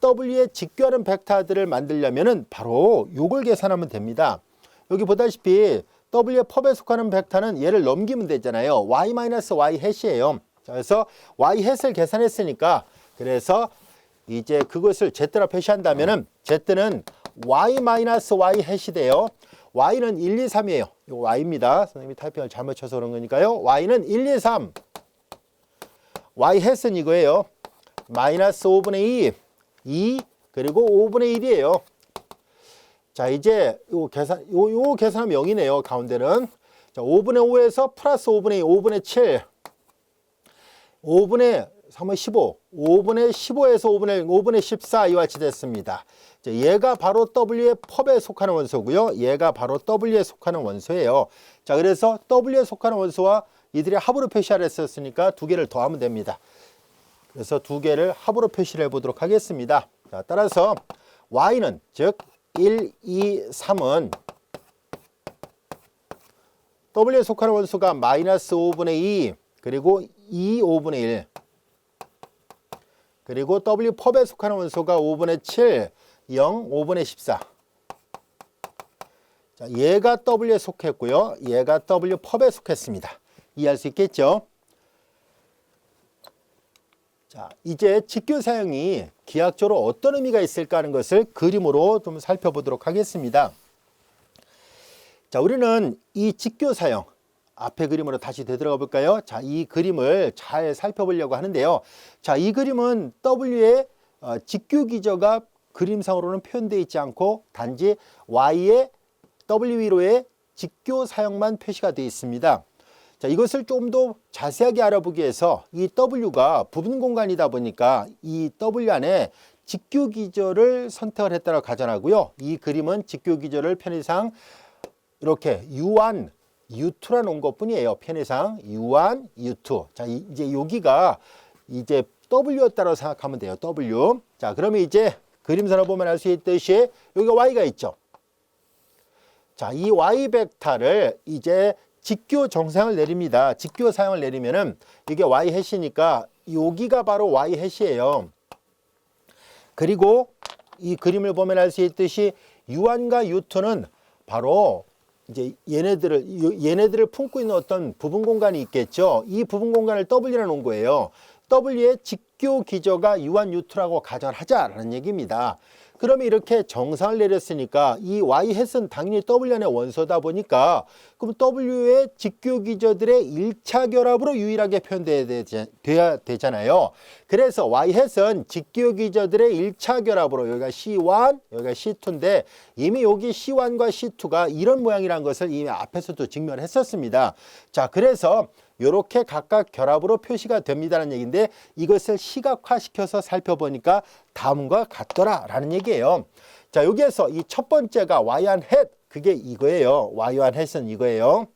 W에 직교하는 벡터들을 만들려면은 바로 요걸 계산하면 됩니다. 여기 보다시피 W의 펍에 속하는 벡터는 얘를 넘기면 되잖아요. Y-Y 햇이에요. 자, 그래서 Y 햇을 계산했으니까 그래서 이제 그것을 Z라 표시한다면은 Z는 Y-Y 햇이 돼요. Y는 1, 2, 3이에요. 이거 Y입니다. 선생님이 타이핑을 잘못 쳐서 그런 거니까요. Y는 1, 2, 3. Y 햇은 이거예요. 마이너스 5분의 2, 그리고 5분의 1이에요. 자, 이제 요 계산하면 0이네요. 가운데는. 자, 5분의 5에서 플러스 5분의 2, 5분의 7. 5분의 3은 15, 5분의 15에서 5분의 1, 5분의 14 이와 같이 됐습니다. 자, 얘가 바로 W의 펍에 속하는 원소고요. 얘가 바로 W에 속하는 원소예요. 자, 그래서 W에 속하는 원소와 이들의 합으로 표시하려 했었으니까 두 개를 더하면 됩니다. 그래서 두 개를 합으로 표시를 해보도록 하겠습니다. 자, 따라서 y는 즉 1, 2, 3은 w에 속하는 원소가 마이너스 5분의 2 그리고 2, 5분의 1 그리고 w 펍에 속하는 원소가 5분의 7, 0, 5분의 14. 자, 얘가 w에 속했고요. 얘가 w 펍에 속했습니다. 이해할 수 있겠죠? 자, 이제 직교 사용이 기하학적으로 어떤 의미가 있을까 하는 것을 그림으로 좀 살펴보도록 하겠습니다. 자, 우리는 이 직교 사용, 앞에 그림으로 다시 되돌아가 볼까요? 자, 이 그림을 잘 살펴보려고 하는데요. 자, 이 그림은 W의 직교 기저가 그림상으로는 표현되어 있지 않고 단지 Y의 W 위로의 직교 사용만 표시가 되어 있습니다. 자, 이것을 좀 더 자세하게 알아보기 위해서 이 W가 부분 공간이다 보니까 이 W 안에 직교 기저를 선택을 했다고 가정하고요. 이 그림은 직교 기저를 편의상 이렇게 U1, U2라 놓은 것 뿐이에요. 편의상 U1, U2. 자, 이제 여기가 이제 W였다고 생각하면 돼요. W. 자, 그러면 이제 그림선을 보면 알 수 있듯이 여기가 Y가 있죠. 자, 이 Y 벡터를 이제 직교 정상을 내립니다. 직교 사용을 내리면은 이게 Y 해시니까 여기가 바로 Y 해시예요. 그리고 이 그림을 보면 알 수 있듯이 U1과 U2는 바로 이제 얘네들을 품고 있는 어떤 부분 공간이 있겠죠. 이 부분 공간을 W라 놓은 거예요. W의 직교 기저가 U1, U2라고 가정하자라는 얘기입니다. 그러면 이렇게 정상을 내렸으니까 이 Y 햇은 당연히 W 안의 원소다 보니까 그럼 W의 직교 기저들의 1차 결합으로 유일하게 표현돼야 되잖아요. 그래서 Y 햇은 직교 기저들의 1차 결합으로 여기가 C1, 여기가 C2인데 이미 여기 C1과 C2가 이런 모양이라는 것을 이미 앞에서도 증명했었습니다. 자, 그래서 이렇게 각각 결합으로 표시가 됩니다라는 얘기인데 이것을 시각화시켜서 살펴보니까 다음과 같더라라는 얘기예요. 자, 여기에서 이 첫 번째가 Y1 햇, 그게 이거예요. Y1 햇은 이거예요.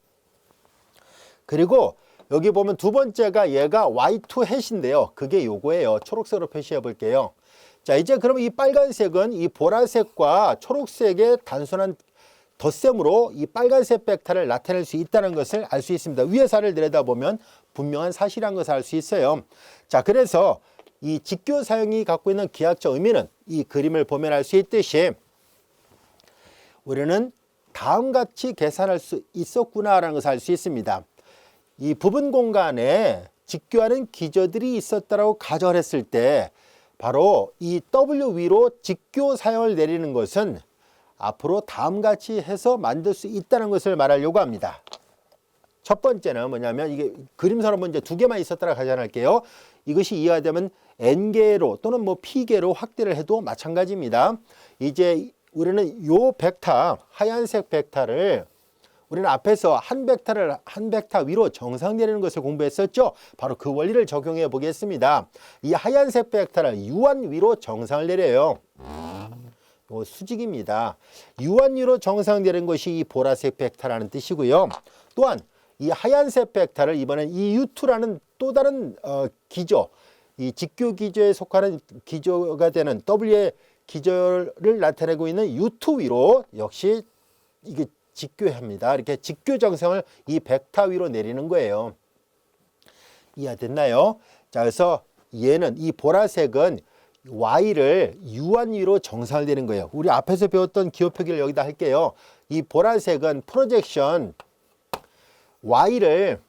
그리고 여기 보면 두 번째가 얘가 Y2 햇인데요. 그게 요거예요. 초록색으로 표시해 볼게요. 자, 이제 그러면 이 빨간색은 이 보라색과 초록색의 단순한 덧셈으로 이 빨간색 벡터를 나타낼 수 있다는 것을 알 수 있습니다. 위의 사를 내려다보면 분명한 사실이라는 것을 알 수 있어요. 자, 그래서 이 직교 사용이 갖고 있는 기하학적 의미는 이 그림을 보면 알 수 있듯이 우리는 다음같이 계산할 수 있었구나라는 것을 알 수 있습니다. 이 부분 공간에 직교하는 기저들이 있었다라고 가정을 했을 때 바로 이 W 위로 직교 사용을 내리는 것은 앞으로 다음같이 해서 만들 수 있다는 것을 말하려고 합니다. 첫 번째는 뭐냐면 이게 그림선으로 먼저 두 개만 있었다고 가정할게요. 이것이 이해가 되면 N개로 또는 뭐 P개로 확대를 해도 마찬가지입니다. 이제 우리는 요 벡터, 하얀색 벡터를 우리는 앞에서 한 벡터 위로 정상 내리는 것을 공부했었죠. 바로 그 원리를 적용해 보겠습니다. 이 하얀색 벡터를 U1 위로 정상을 내려요. 수직입니다. U1위로 정상 내린 것이 이 보라색 벡터라는 뜻이고요. 또한 이 하얀색 벡터를 이번엔 이 U2라는 또 다른 기저, 이 직교 기저에 속하는 기저가 되는 W의 기저를 나타내고 있는 U2 위로 역시 이게 직교합니다. 이렇게 직교 정상을 이 벡터 위로 내리는 거예요. 이해됐나요? 자, 그래서 얘는 이 보라색은 Y를 U1 위로 정상을 내는 거예요. 우리 앞에서 배웠던 기호 표기를 여기다 할게요. 이 보라색은 프로젝션 Y를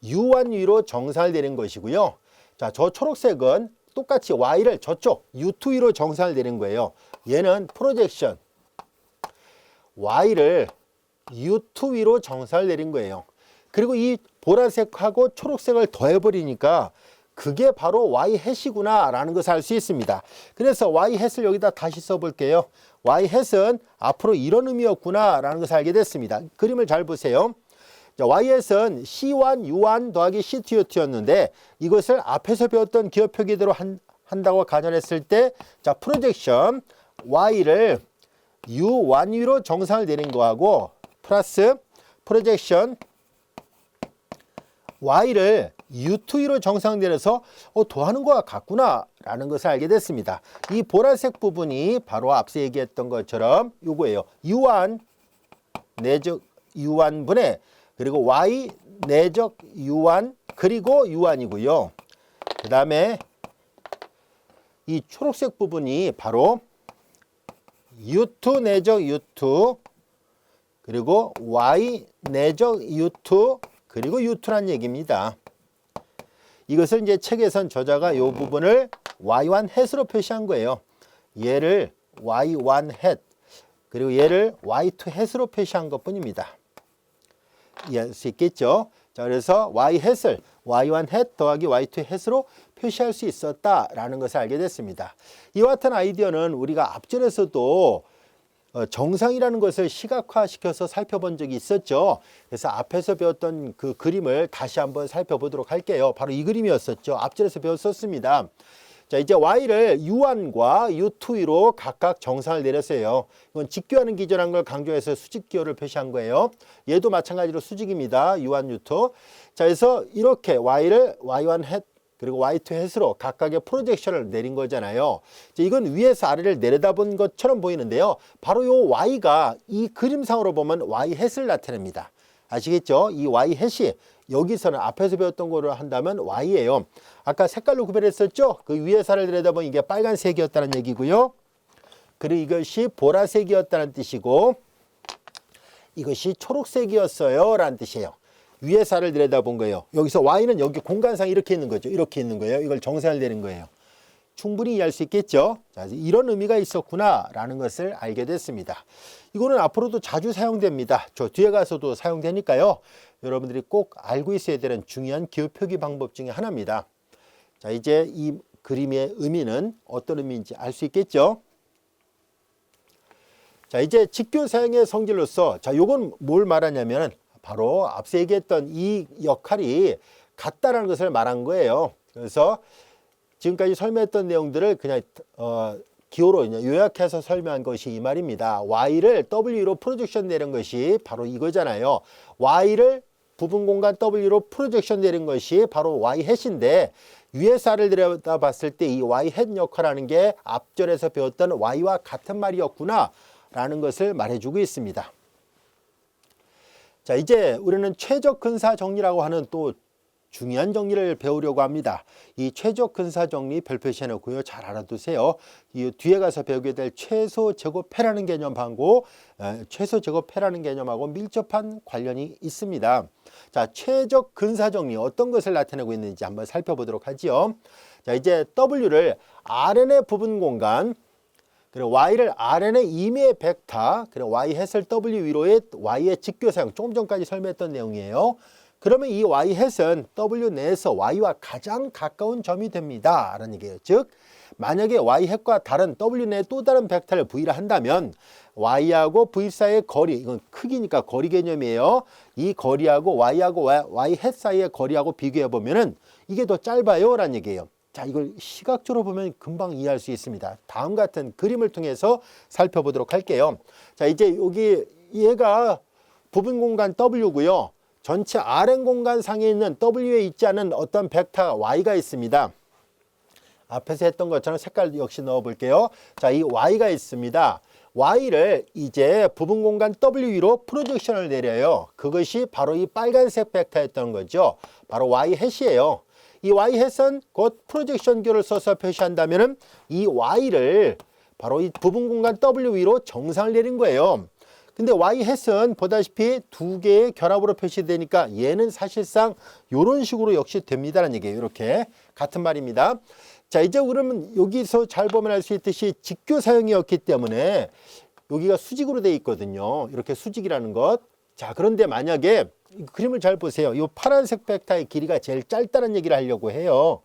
U1 위로 정상을 내는 것이고요. 자, 저 초록색은 똑같이 Y를 저쪽 U2 위로 정상을 내는 거예요. 얘는 프로젝션 Y를 U2 위로 정상을 내린 거예요. 그리고 이 보라색하고 초록색을 더해버리니까 그게 바로 Y 햇이구나 라는 것을 알 수 있습니다. 그래서 Y 햇을 여기다 다시 써볼게요. Y 햇은 앞으로 이런 의미였구나 라는 것을 알게 됐습니다. 그림을 잘 보세요. 자, Y 햇은 C1, U1 더하기 C2, U2였는데 이것을 앞에서 배웠던 기호 표기대로 한다고 가정했을 때 자, 프로젝션 Y를 U1 위로 정상을 내린 거하고 플러스 프로젝션 Y를 U2E로 정상 내려서 더하는 거와 같구나 라는 것을 알게 됐습니다. 이 보라색 부분이 바로 앞서 얘기했던 것처럼 요거예요. U1 내적 U1분의 그리고 Y 내적 U1 그리고 U1이고요. 그 다음에 이 초록색 부분이 바로 U2 내적 U2 그리고 Y 내적 U2 그리고 U2란 얘기입니다. 이것을 이제 책에선 저자가 이 부분을 Y1 햇으로 표시한 거예요. 얘를 Y1 햇 그리고 얘를 Y2 햇으로 표시한 것 뿐입니다. 이해할 수 있겠죠? 자, 그래서 Y 햇을 Y1 햇 더하기 Y2 햇으로 표시할 수 있었다라는 것을 알게 됐습니다. 이와 같은 아이디어는 우리가 앞전에서도 정상이라는 것을 시각화시켜서 살펴본 적이 있었죠. 그래서 앞에서 배웠던 그 그림을 다시 한번 살펴보도록 할게요. 바로 이 그림이었었죠. 앞전에서 배웠었습니다. 자, 이제 Y를 U1과 U2로 각각 정상을 내렸어요. 이건 직교하는 기전한 걸 강조해서 수직기호를 표시한 거예요. 얘도 마찬가지로 수직입니다. U1, U2. 자, 그래서 이렇게 Y를 Y1 햇 그리고 Y2 햇으로 각각의 프로젝션을 내린 거잖아요. 이건 위에서 아래를 내려다본 것처럼 보이는데요. 바로 이 Y가 이 그림상으로 보면 Y 햇을 나타냅니다. 아시겠죠? 이 Y 햇이 여기서는 앞에서 배웠던 거를 한다면 Y예요. 아까 색깔로 구별했었죠? 그 위에서 아래를 내려다보면 이게 빨간색이었다는 얘기고요. 그리고 이것이 보라색이었다는 뜻이고 이것이 초록색이었어요 라는 뜻이에요. 위에서 아래를 내려다본 거예요. 여기서 Y는 여기 공간상 이렇게 있는 거죠. 이렇게 있는 거예요. 이걸 정상을 내린 거예요. 충분히 이해할 수 있겠죠. 자, 이런 의미가 있었구나 라는 것을 알게 됐습니다. 이거는 앞으로도 자주 사용됩니다. 저 뒤에 가서도 사용되니까요. 여러분들이 꼭 알고 있어야 되는 중요한 기호 표기 방법 중에 하나입니다. 자, 이제 이 그림의 의미는 어떤 의미인지 알 수 있겠죠. 자, 이제 직교 사용의 성질로서 자, 요건 뭘 말하냐면 바로 앞서 얘기했던 이 역할이 같다라는 것을 말한 거예요. 그래서 지금까지 설명했던 내용들을 그냥 기호로 요약해서 설명한 것이 이 말입니다. Y를 W로 프로젝션 내린 것이 바로 이거잖아요. Y를 부분 공간 W로 프로젝션 내린 것이 바로 Y 햇인데 위에서 아래를 들여다봤을 때 이 Y 햇 역할하는 게 앞절에서 배웠던 Y와 같은 말이었구나 라는 것을 말해주고 있습니다. 자, 이제 우리는 최적 근사 정리라고 하는 또 중요한 정리를 배우려고 합니다. 이 최적 근사 정리 별표시해 놓고요. 잘 알아두세요. 이 뒤에 가서 배우게 될 최소 제곱해라는 개념하고 밀접한 관련이 있습니다. 자, 최적 근사 정리 어떤 것을 나타내고 있는지 한번 살펴보도록 하지요. 자, 이제 W를 Rn의 부분 공간 그리고 Y를 Rn의 임의의 벡터, 그리고 Y 햇을 W 위로의 Y의 직교 사용, 조금 전까지 설명했던 내용이에요. 그러면 이 Y 햇은 W 내에서 Y와 가장 가까운 점이 됩니다. 라는 얘기예요. 즉, 만약에 Y 햇과 다른 W 내의 또 다른 벡터를 V를 한다면 Y하고 V 사이의 거리, 이건 크기니까 거리 개념이에요. 이 거리하고 Y하고 Y 햇 사이의 거리하고 비교해 보면은 이게 더 짧아요. 라는 얘기예요. 자, 이걸 시각적으로 보면 금방 이해할 수 있습니다. 다음 같은 그림을 통해서 살펴보도록 할게요. 자, 이제 여기 얘가 부분 공간 W고요. 전체 Rn 공간 상에 있는 W에 있지 않은 어떤 벡터 Y가 있습니다. 앞에서 했던 것처럼 색깔 역시 넣어 볼게요. 자, 이 Y가 있습니다. Y를 이제 부분 공간 W 위로 프로젝션을 내려요. 그것이 바로 이 빨간색 벡터였던 거죠. 바로 Y 햇이에요. 이 Y 햇은 곧 프로젝션 기호를 써서 표시한다면은 이 Y를 바로 이 부분 공간 W 위로 정상을 내린 거예요. 근데 Y 햇은 보다시피 두 개의 결합으로 표시되니까 얘는 사실상 이런 식으로 역시 됩니다라는 얘기예요. 이렇게 같은 말입니다. 자, 이제 그러면 여기서 잘 보면 알 수 있듯이 직교 사용이었기 때문에 여기가 수직으로 되어 있거든요. 이렇게 수직이라는 것. 자, 그런데 만약에 그림을 잘 보세요. 이 파란색 벡터의 길이가 제일 짧다는 얘기를 하려고 해요.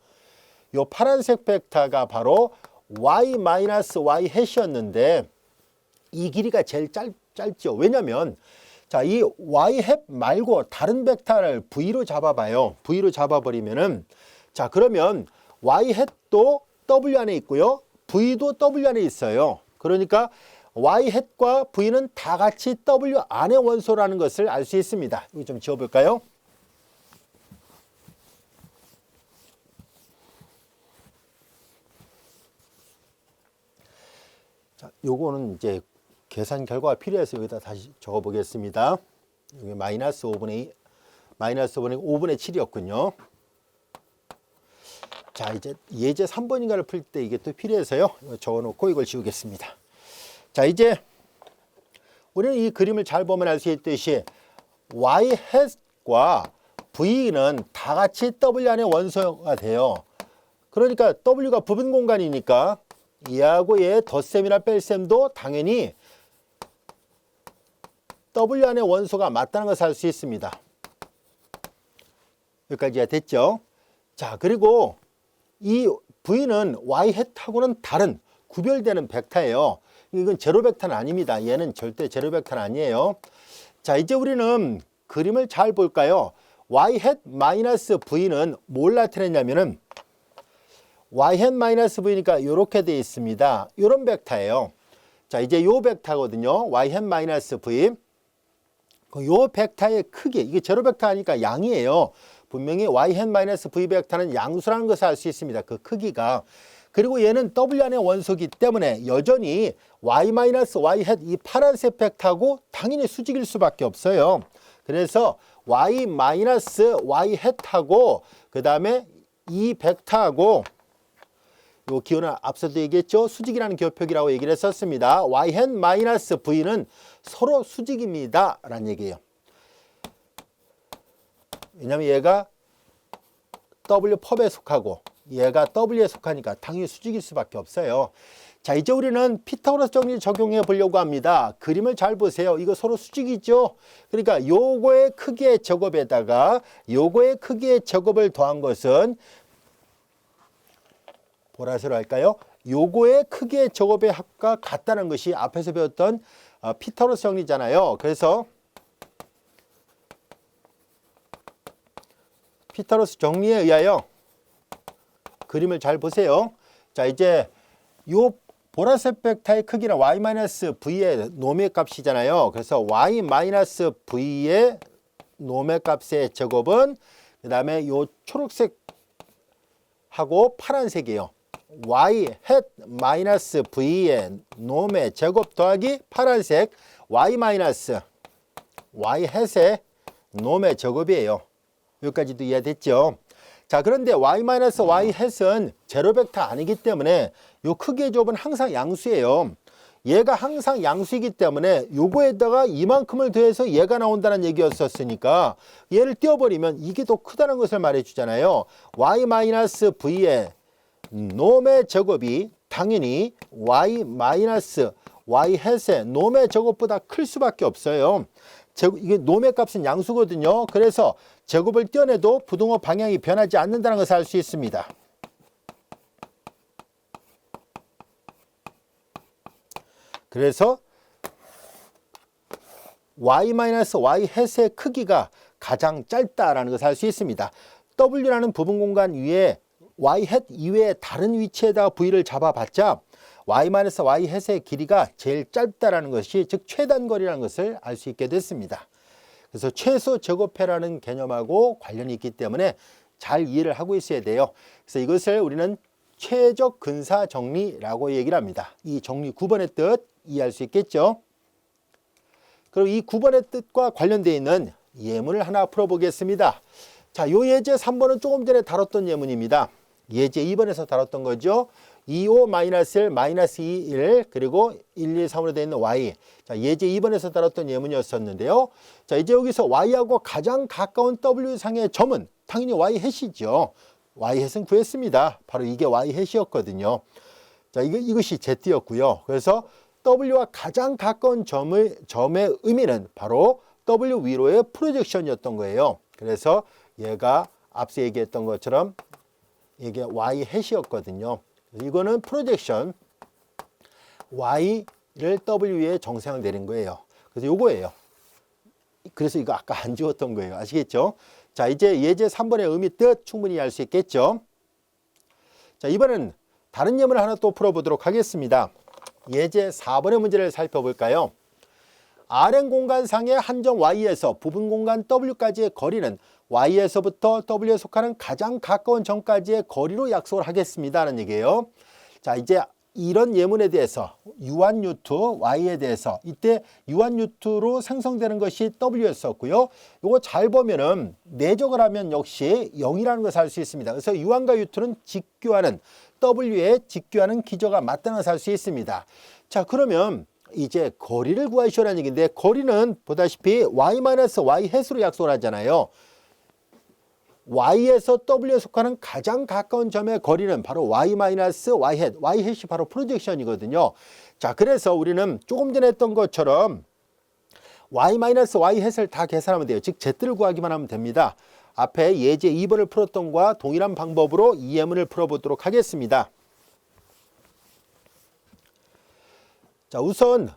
이 파란색 벡터가 바로 Y-Y 햇이었는데 이 길이가 제일 짧죠. 왜냐면 자, 이 Y 햇 말고 다른 벡터를 V로 잡아봐요. V로 잡아버리면은 자, 그러면 Y 햇도 W 안에 있고요. V도 W 안에 있어요. 그러니까 Y 햇과 V는 다 같이 W 안의 원소라는 것을 알 수 있습니다. 이거 좀 지워볼까요? 자, 요거는 이제 계산 결과가 필요해서 여기다 다시 적어 보겠습니다. 여기 마이너스 5분의 5분의 7이었군요. 자, 이제 예제 3번인가를 풀 때 이게 또 필요해서요. 적어 놓고 이걸 지우겠습니다. 자, 이제 우리는 이 그림을 잘 보면 알 수 있듯이 y hat과 v는 다 같이 w 안의 원소가 돼요. 그러니까 w가 부분 공간이니까 얘하고 얘 덧셈이나 뺄셈도 당연히 w 안의 원소가 맞다는 것을 알 수 있습니다. 여기까지가 됐죠. 자, 그리고 이 v는 y hat하고는 다른 구별되는 벡터예요. 이건 제로 벡터는 아닙니다. 얘는 절대 제로 벡터는 아니에요. 자, 이제 우리는 그림을 잘 볼까요? y hat 마이너스 v는 뭘 나타내냐면은 y hat 마이너스 v니까 이렇게 되어 있습니다. 이런 벡터예요. 자, 이제 요 벡터거든요. y hat 마이너스 v. 요 벡터의 크기, 이게 제로 벡터 하니까 양이에요. 분명히 y hat 마이너스 v 벡터는 양수라는 것을 알 수 있습니다. 그 크기가. 그리고 얘는 w 안의 원소이기 때문에 여전히 y 마이너스 y hat 이 파란색 벡터하고 당연히 수직일 수밖에 없어요. 그래서 y 마이너스 y hat하고 그 다음에 이 벡터하고 요 기호는 앞서도 얘기했죠. 수직이라는 기호표기라고 얘기를 했었습니다. y hat 마이너스 v는 서로 수직입니다 라는 얘기예요. 왜냐하면 얘가 w 펍에 속하고 얘가 w에 속하니까 당연히 수직일 수밖에 없어요. 자, 이제 우리는 피타고라스 정리를 적용해 보려고 합니다. 그림을 잘 보세요. 이거 서로 수직이죠. 그러니까 요거의 크기의 제곱에다가 요거의 크기의 제곱을 더한 것은 보라색으로 할까요? 요거의 크기의 제곱의 합과 같다는 것이 앞에서 배웠던 피타고라스 정리잖아요. 그래서 피타고라스 정리에 의하여 그림을 잘 보세요. 자, 이제 요 보라색 벡터의 크기는 y-v의 놈의 값이잖아요. 그래서 y-v의 놈의 값의 제곱은 그 다음에 요 초록색하고 파란색이에요. y hat-v의 놈의 제곱 더하기 파란색 y hat의 놈의 제곱이에요. 여기까지도 이해됐죠? 자, 그런데 y hat은 제로 벡터 아니기 때문에 요 크기의 제곱은 항상 양수예요. 얘가 항상 양수이기 때문에 요거에다가 이만큼을 더해서 얘가 나온다는 얘기였었으니까 얘를 띄워버리면 이게 더 크다는 것을 말해주잖아요. y-v의 놈의 제곱이 당연히 y hat의 놈의 제곱보다 클 수밖에 없어요. 이게 놈의 값은 양수거든요. 그래서 제곱을 떼어내도 부등호 방향이 변하지 않는다는 것을 알 수 있습니다. 그래서 y hat의 크기가 가장 짧다라는 것을 알 수 있습니다. w라는 부분 공간 위에 y hat 이외에 다른 위치에다가 v를 잡아봤자 y hat의 길이가 제일 짧다라는 것이 즉 최단거리라는 것을 알 수 있게 됐습니다. 그래서 최소 제곱해라는 개념하고 관련이 있기 때문에 잘 이해를 하고 있어야 돼요. 그래서 이것을 우리는 최적 근사 정리라고 얘기를 합니다. 이 정리 9번의 뜻 이해할 수 있겠죠? 그리고 이 9번의 뜻과 관련되어 있는 예문을 하나 풀어보겠습니다. 자, 요 예제 3번은 조금 전에 다뤘던 예문입니다. 예제 2번에서 다뤘던 거죠. 2, 5, -1, -2, 1, 그리고 1, 2, 3으로 되어 있는 y. 자, 예제 2번에서 다뤘던 예문이었었는데요. 자, 이제 여기서 y하고 가장 가까운 w상의 점은 당연히 y hat이죠. y hat은 구했습니다. 바로 이게 y hat이었거든요. 자, 이것이 z였고요. 그래서 w와 가장 가까운 점의 의미는 바로 w 위로의 프로젝션이었던 거예요. 그래서 얘가 앞서 얘기했던 것처럼 이게 y hat이었거든요. 이거는 프로젝션 y를 w에 정상을 내린 거예요. 그래서 요거예요. 그래서 이거 아까 안 지웠던 거예요. 아시겠죠? 자, 이제 예제 3번의 의미 뜻 충분히 알 수 있겠죠? 자, 이번엔 다른 예문을 하나 또 풀어보도록 하겠습니다. 예제 4번의 문제를 살펴볼까요? Rn 공간상의 한 점 Y에서 부분 공간 W까지의 거리는 Y에서부터 W에 속하는 가장 가까운 점까지의 거리로 약속을 하겠습니다. 라는 얘기예요. 자, 이제 이런 예문에 대해서 U1, U2, Y에 대해서 이때 U1, U2로 생성되는 것이 W였었고요. 이거 잘 보면은 내적을 하면 역시 0이라는 것을 알 수 있습니다. 그래서 U1과 U2는 직교하는 W에 직교하는 기저가 맞다는 것을 알 수 있습니다. 자, 그러면 이제 거리를 구하시오라는 얘기인데 거리는 보다시피 Y-Y 햇으로 약속을 하잖아요. Y에서 W에 속하는 가장 가까운 점의 거리는 바로 Y-Y 햇, Y 햇이 바로 프로젝션이거든요. 자, 그래서 우리는 조금 전에 했던 것처럼 Y-Y 햇을 다 계산하면 돼요. 즉 Z를 구하기만 하면 됩니다. 앞에 예제 2번을 풀었던 것과 동일한 방법으로 이 예문을 풀어보도록 하겠습니다. 자, 우선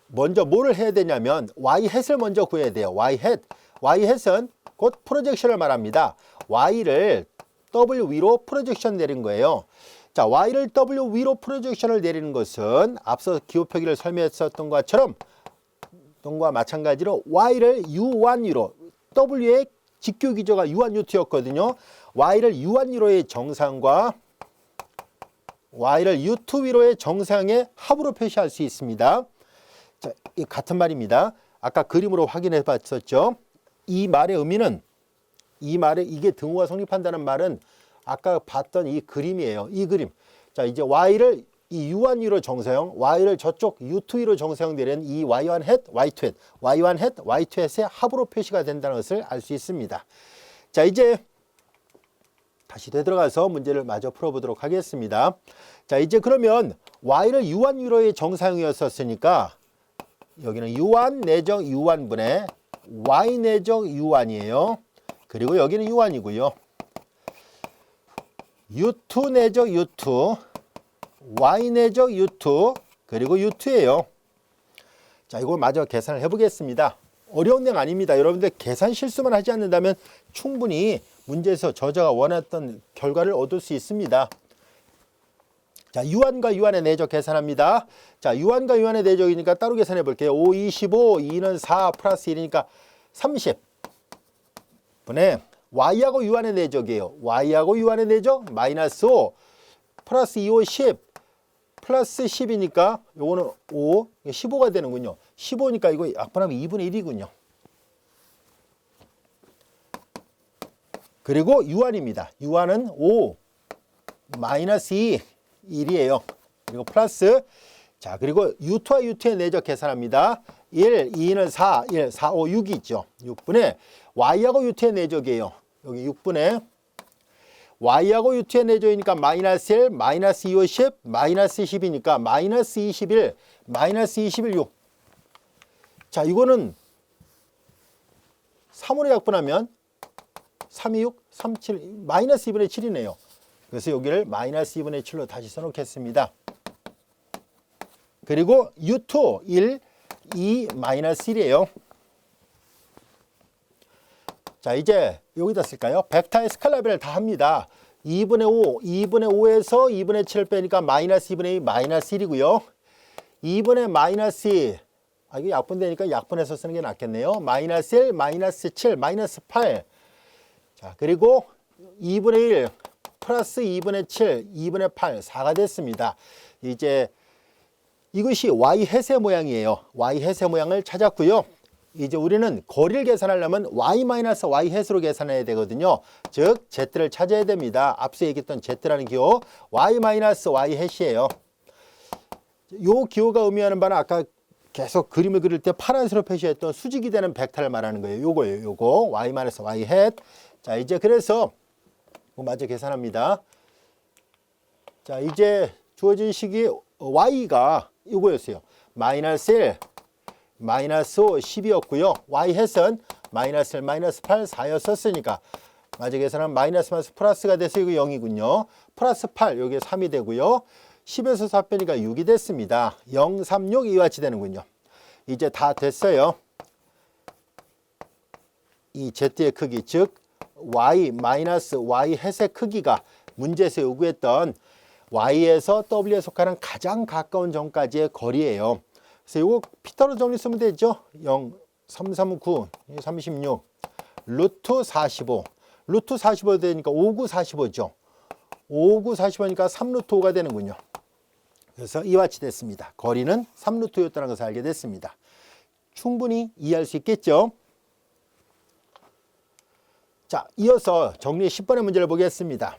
먼저 뭐를 해야 되냐면 Y 햇을 먼저 구해야 돼요. Y 햇은 곧 프로젝션을 말합니다. Y를 W 위로 프로젝션 내린 거예요. 자, Y를 W 위로 프로젝션을 내리는 것은 앞서 기호 표기를 설명했었던 것처럼 동과 마찬가지로 Y를 U1 위로 W의 직교 기저가 U1, U2였거든요. Y를 U1 위로의 정상과 Y를 U2 위로의 정상의 합으로 표시할 수 있습니다. 자, 이 같은 말입니다. 아까 그림으로 확인해 봤었죠. 이 말의 의미는 이게 등호가 성립한다는 말은 아까 봤던 이 그림이에요. 이 그림. 자, 이제 Y를 이 U1 위로 정사형, Y를 저쪽 U2 위로 정사형 되는 이 Y1 햇, Y2 햇, Y1 햇, Y2 햇의 합으로 표시가 된다는 것을 알 수 있습니다. 자, 이제 다시 되돌아가서 문제를 마저 풀어보도록 하겠습니다. 자, 이제 그러면 Y를 U1 위로의 정사형이었었으니까 여기는 U1 내적 U1분의 Y 내적 U1이에요. 그리고 여기는 U1이고요. U2 내적 U2, Y 내적 U2, 그리고 U2예요. 자, 이걸 마저 계산을 해보겠습니다. 어려운 내용 아닙니다. 여러분들 계산 실수만 하지 않는다면 충분히 문제에서 저자가 원했던 결과를 얻을 수 있습니다. 자, U1과 U1의 내적 계산합니다. 자, U1과 U1의 내적이니까 따로 계산해 볼게요. 5, 25, 2는 4, 플러스 1이니까 30 분의 Y하고 U1의 내적이에요. Y하고 U1의 내적 마이너스 5 플러스 2, 5, 10 플러스 10이니까 요거는 5, 15가 되는군요. 15니까 이거 약분하면 2분의 1이군요. 그리고 U1입니다. U1은 5 마이너스 2 1이에요. 그리고 플러스 자, 그리고 U2와 U2의 내적 계산합니다. 1, 2는 4, 1, 4, 5, 6이 있죠. 6분의 Y하고 U2의 내적이에요. 여기 6분의 Y하고 U2의 내적이니까 마이너스 1, 마이너스 2, 5, 10, 마이너스 10이니까 마이너스 21, 마이너스 21, 6. 자, 이거는 3으로 약분하면 3, 2, 6, 3, 7, 마이너스 2분의 7이네요. 그래서 여기를 마이너스 2분의 7로 다시 써놓겠습니다. 그리고 U2, 1, 2, 마이너스 1이에요. 자, 이제 여기다 쓸까요? 벡터의 스칼라별을 다 합니다. 2분의 5, 2분의 5에서 2분의 7을 빼니까 마이너스 2분의 2, 마이너스 1이고요. 2분의 마이너스 2, 이거 약분되니까 약분해서 쓰는 게 낫겠네요. 마이너스 1, 마이너스 7, 마이너스 8. 자, 그리고 2분의 1, 플러스 2분의 7, 2분의 8, 4가 됐습니다. 이제 이것이 Y 햇의 모양이에요. Y 햇의 모양을 찾았고요. 이제 우리는 거리를 계산하려면 Y-Y 햇으로 계산해야 되거든요. 즉 Z를 찾아야 됩니다. 앞서 얘기했던 Z라는 기호 Y-Y 햇이에요. 이 기호가 의미하는 바는 아까 계속 그림을 그릴 때 파란색으로 표시했던 수직이 되는 벡터를 말하는 거예요. 요거예요. 요거 Y-Y 햇. 자, 이제 그래서 마저 계산합니다. 자, 이제 주어진 식이 Y가 이거였어요. 마이너스 1, 마이너스 5, 10이었고요. Y 햇은 마이너스 1, 마이너스 8, 4였었으니까 마저 계산하면 마이너스 플러스가 돼서 이거 0이군요. 플러스 8, 여기에 3이 되고요. 10에서 4 빼니까 6이 됐습니다. 0, 3, 6 이와 같이 되는군요. 이제 다 됐어요. 이 Z의 크기, 즉 Y 햇의 크기가 문제에서 요구했던 Y에서 W에 속하는 가장 가까운 점까지의 거리예요. 그래서 이거 피터로 정리 쓰면 되죠. 0, 3, 3, 9, 36, 루트 45. 루트 45 되니까 5, 9, 45죠. 5, 9, 45니까 3루트 5가 되는군요. 그래서 이와 같이 됐습니다. 거리는 3루트였다는 것을 알게 됐습니다. 충분히 이해할 수 있겠죠? 자, 이어서 정리 10번의 문제를 보겠습니다.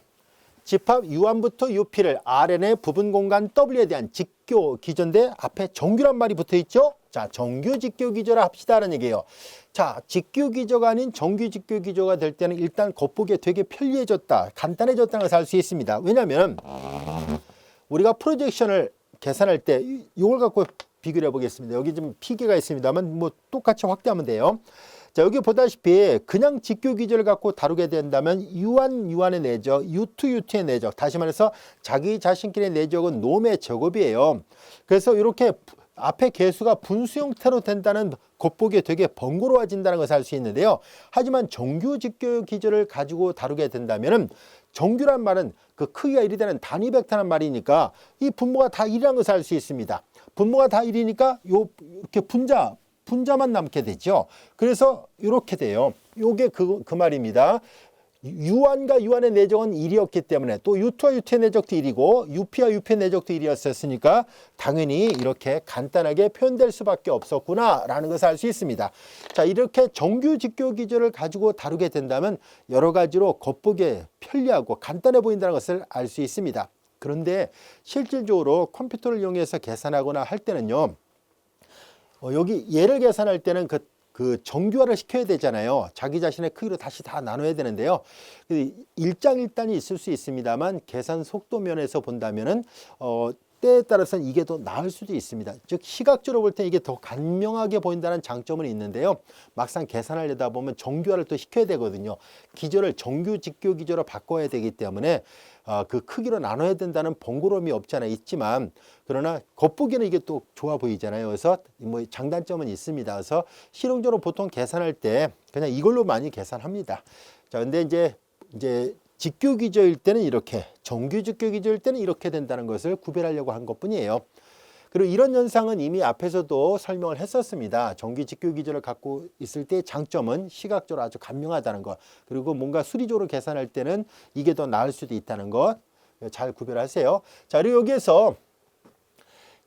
집합 U1부터 UP를 Rn의 부분 공간 W에 대한 직교 기조인데 앞에 정규란 말이 붙어 있죠? 자, 정규 직교 기조라 합시다라는 얘기예요. 자, 직교 기조가 아닌 정규 직교 기조가 될 때는 일단 겉보기에 되게 편리해졌다, 간단해졌다는 것을 알 수 있습니다. 왜냐하면 우리가 프로젝션을 계산할 때 이걸 갖고 비교를 해보겠습니다. 여기 좀 피계가 있습니다만 뭐 똑같이 확대하면 돼요. 자, 여기 보다시피 그냥 직교 기조를 갖고 다루게 된다면 U1, U1의 내적, U2, U2의 내적, 다시 말해서 자기 자신끼리의 내적은 놈의 제곱이에요. 그래서 이렇게 앞에 개수가 분수 형태로 된다는 겉보기에 되게 번거로워진다는 것을 알 수 있는데요. 하지만 정규 직교 기조를 가지고 다루게 된다면 정규란 말은 그 크기가 1이 되는 단위 벡터란 말이니까 이 분모가 다 1이라는 것을 알 수 있습니다. 분모가 다 1이니까 이렇게 분자만 남게 되죠. 그래서 이렇게 돼요. 요게 그 말입니다. U1과 U1의 내적은 1이었기 때문에 또 U2와 U2의 내적도 1이고 UP와 UP의 내적도 1이었으니까 당연히 이렇게 간단하게 표현될 수밖에 없었구나 라는 것을 알 수 있습니다. 자, 이렇게 정규 직교 기조를 가지고 다루게 된다면 여러 가지로 겉보기에 편리하고 간단해 보인다는 것을 알 수 있습니다. 그런데 실질적으로 컴퓨터를 이용해서 계산하거나 할 때는요, 여기 얘를 계산할 때는 그 정규화를 시켜야 되잖아요. 자기 자신의 크기로 다시 다 나눠야 되는데요. 일장일단이 있을 수 있습니다만 계산 속도 면에서 본다면은 때에 따라서는 이게 더 나을 수도 있습니다. 즉 시각적으로 볼 때 이게 더 간명하게 보인다는 장점은 있는데요. 막상 계산하려다 보면 정규화를 또 시켜야 되거든요. 기조를 정규 직교 기조로 바꿔야 되기 때문에 그 크기로 나눠야 된다는 번거로움이 없지 않아 있지만, 그러나 겉보기에는 이게 또 좋아 보이잖아요. 그래서 뭐 장단점은 있습니다. 그래서 실용적으로 보통 계산할 때 그냥 이걸로 많이 계산합니다. 자, 근데 이제 직교 기조일 때는 이렇게, 정규 직교 기조일 때는 이렇게 된다는 것을 구별하려고 한 것뿐이에요. 그리고 이런 현상은 이미 앞에서도 설명을 했었습니다. 정규 직교 기조를 갖고 있을 때의 장점은 시각적으로 아주 간명하다는 것, 그리고 뭔가 수리적으로 계산할 때는 이게 더 나을 수도 있다는 것 잘 구별하세요. 자, 그리고 여기에서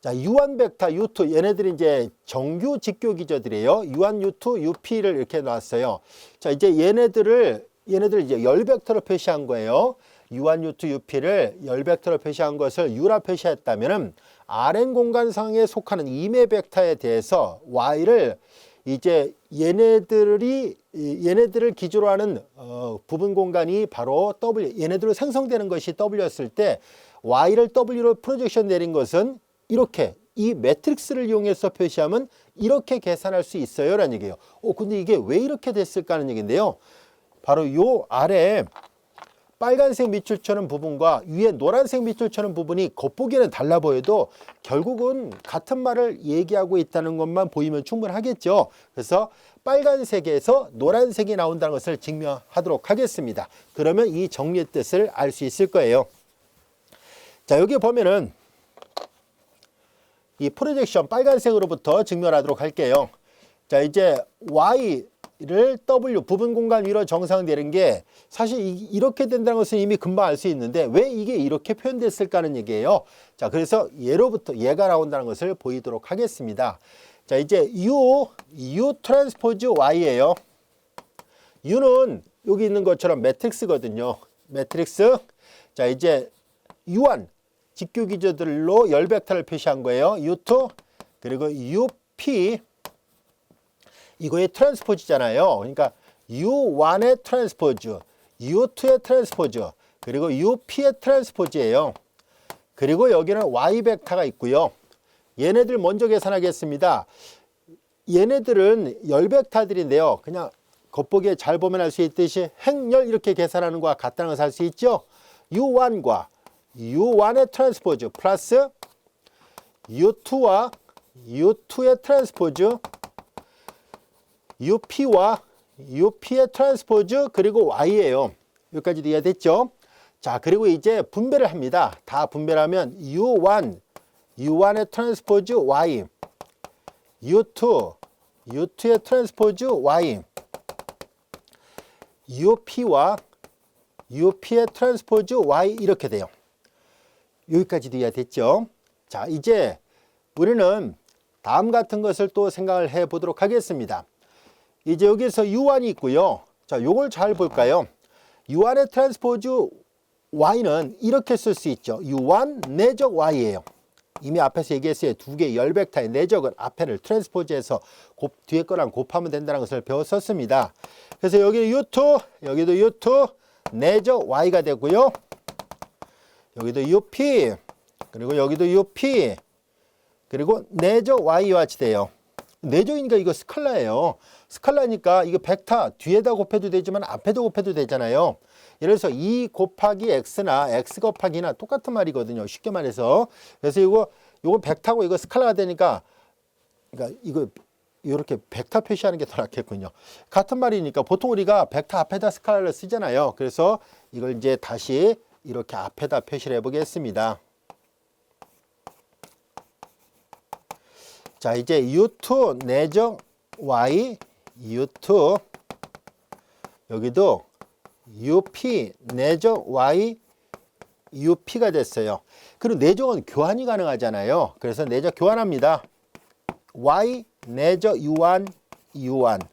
자, U1 벡터, U2 얘네들이 이제 정규 직교 기조들이에요. U1, U2, UP를 이렇게 놨어요. 자, 이제 얘네들을 이제 열 벡터로 표시한 거예요. U1, U2, UP를 열 벡터로 표시한 것을 U라 표시했다면은 Rn 공간상에 속하는 임의 벡터에 대해서 Y를 이제 얘네들을 기조로 하는 부분 공간이 바로 W, 얘네들로 생성되는 것이 W였을 때 Y를 W로 프로젝션 내린 것은 이렇게 이 매트릭스를 이용해서 표시하면 이렇게 계산할 수 있어요 라는 얘기예요. 근데 이게 왜 이렇게 됐을까 하는 얘기인데요. 바로 요 아래 빨간색 밑줄 쳐는 부분과 위에 노란색 밑줄 쳐는 부분이 겉보기에는 달라 보여도 결국은 같은 말을 얘기하고 있다는 것만 보이면 충분하겠죠. 그래서 빨간색에서 노란색이 나온다는 것을 증명하도록 하겠습니다. 그러면 이 정리의 뜻을 알 수 있을 거예요. 자, 여기 보면은 이 프로젝션 빨간색으로부터 증명하도록 할게요. 자, 이제 Y를 W 부분 공간 위로 정상되는 게 사실 이렇게 된다는 것은 이미 금방 알 수 있는데 왜 이게 이렇게 표현됐을까 하는 얘기예요. 자, 그래서 예로부터 얘가 나온다는 것을 보이도록 하겠습니다. 자, 이제 U 트랜스포즈 Y예요. U는 여기 있는 것처럼 매트릭스거든요. 매트릭스. 자, 이제 U1 직교 기조들로 열 벡터를 표시한 거예요. U2 그리고 UP 이거의 트랜스포즈잖아요. 그러니까 U1의 트랜스포즈, U2의 트랜스포즈, 그리고 UP의 트랜스포즈예요. 그리고 여기는 Y 벡터가 있고요. 얘네들 먼저 계산하겠습니다. 얘네들은 열 벡터들인데요. 그냥 겉보기에 잘 보면 알 수 있듯이 행렬 이렇게 계산하는 것과 같다는 것을 알 수 있죠. U1과 U1의 트랜스포즈 플러스 U2와 U2의 트랜스포즈, UP와 UP의 트랜스포즈, 그리고 Y예요. 여기까지도 이해됐죠? 자, 그리고 이제 분배를 합니다. 다 분배하면 U1의 트랜스포즈 Y, U2의 트랜스포즈 Y, UP와 UP의 트랜스포즈 Y 이렇게 돼요. 여기까지도 이해됐죠? 자, 이제 우리는 다음 같은 것을 또 생각을 해 보도록 하겠습니다. 이제 여기서 U1이 있고요. 자, 요걸 잘 볼까요? U1의 트랜스포즈 Y는 이렇게 쓸 수 있죠. U1 내적 Y예요. 이미 앞에서 얘기했어요. 두 개 열벡터의 내적은 앞에를 트랜스포즈해서 뒤에 거랑 곱하면 된다는 것을 배웠었습니다. 그래서 여기는 U2, 여기도 U2 내적 Y가 되고요. 여기도 UP, 그리고 여기도 UP, 그리고 내적 Y와 같이 돼요. 내적이니까 이거 스칼라예요. 스칼라니까 이거 벡터 뒤에다 곱해도 되지만 앞에도 곱해도 되잖아요. 예를 들어서 2 곱하기 x나 x 곱하기나 똑같은 말이거든요. 쉽게 말해서. 그래서 이거 벡터고 이거 스칼라가 되니까, 그러니까 이거 이렇게 벡터 표시하는 게 더 낫겠군요. 같은 말이니까 보통 우리가 벡터 앞에다 스칼라를 쓰잖아요. 그래서 이걸 이제 다시 이렇게 앞에다 표시를 해보겠습니다. 자, 이제 U2 내적 Y, U2 여기도 UP 내적 Y, UP가 됐어요. 그리고 내적은 교환이 가능하잖아요. 그래서 내적 교환합니다. Y 내적 U1, U1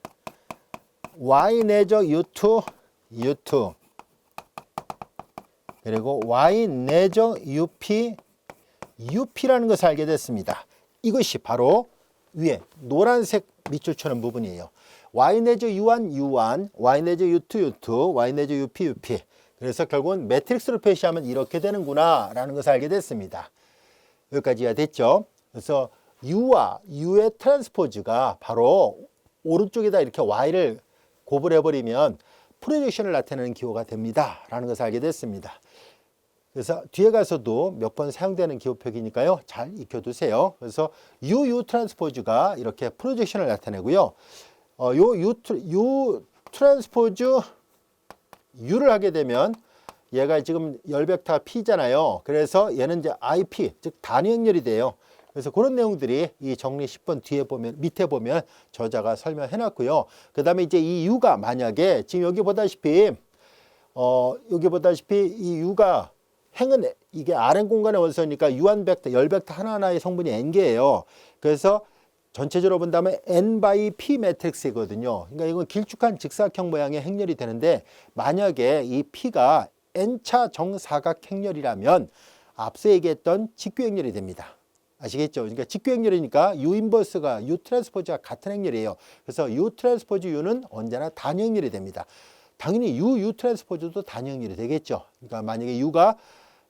Y 내적 U2, U2 그리고 Y 내적 UP, UP라는 것을 알게 됐습니다. 이것이 바로 위에 노란색 밑줄처럼 부분이에요. Y 내적 U1, U1, Y 내적 U2, U2, Y 내적 UP, UP. 그래서 결국은 매트릭스로 표시하면 이렇게 되는구나 라는 것을 알게 됐습니다. 여기까지 이해됐죠? 그래서 U와 U의 트랜스포즈가 바로 오른쪽에다 이렇게 Y를 곱을 해버리면 프로젝션을 나타내는 기호가 됩니다 라는 것을 알게 됐습니다. 그래서 뒤에 가서도 몇 번 사용되는 기호표기니까요. 잘 익혀두세요. 그래서 U 트랜스포즈가 이렇게 프로젝션을 나타내고요. U 트랜스포즈 U를 하게 되면 얘가 지금 열벡터 P잖아요. 그래서 얘는 이제 IP, 즉 단위 행렬이 돼요. 그래서 그런 내용들이 이 정리 10번 뒤에 보면, 밑에 보면 저자가 설명해 놨고요. 그 다음에 이제 이 U가 만약에 지금 여기 보다시피 이 U가 행은 이게 Rn 공간의 원소니까 유한 벡터, 열 벡터 하나하나의 성분이 n개예요. 그래서 전체적으로 본다면 n by p 매트릭스거든요. 그러니까 이건 길쭉한 직사각형 모양의 행렬이 되는데 만약에 이 p가 n차 정사각 행렬이라면 앞서 얘기했던 직교 행렬이 됩니다. 아시겠죠? 그러니까 직교 행렬이니까 U 인버스가 U 트랜스포즈가 같은 행렬이에요. 그래서 U 트랜스포즈 U는 언제나 단위 행렬이 됩니다. 당연히 U 트랜스포즈도 단위 행렬이 되겠죠. 그러니까 만약에 U가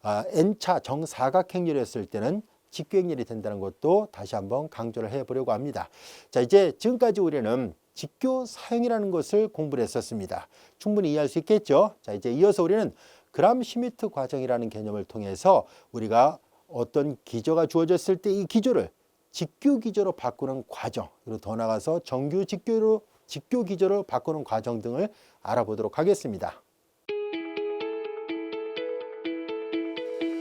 n차 정사각 행렬이었을 때는 직교 행렬이 된다는 것도 다시 한번 강조를 해보려고 합니다. 자, 이제 지금까지 우리는 직교 사형이라는 것을 공부를 했었습니다. 충분히 이해할 수 있겠죠? 자, 이제 이어서 우리는 그람-슈미트 과정이라는 개념을 통해서 우리가 어떤 기저가 주어졌을 때 이 기저를 직교 기저로 바꾸는 과정, 그리고 더 나아가서 정규 직교 기저로 바꾸는 과정 등을 알아보도록 하겠습니다.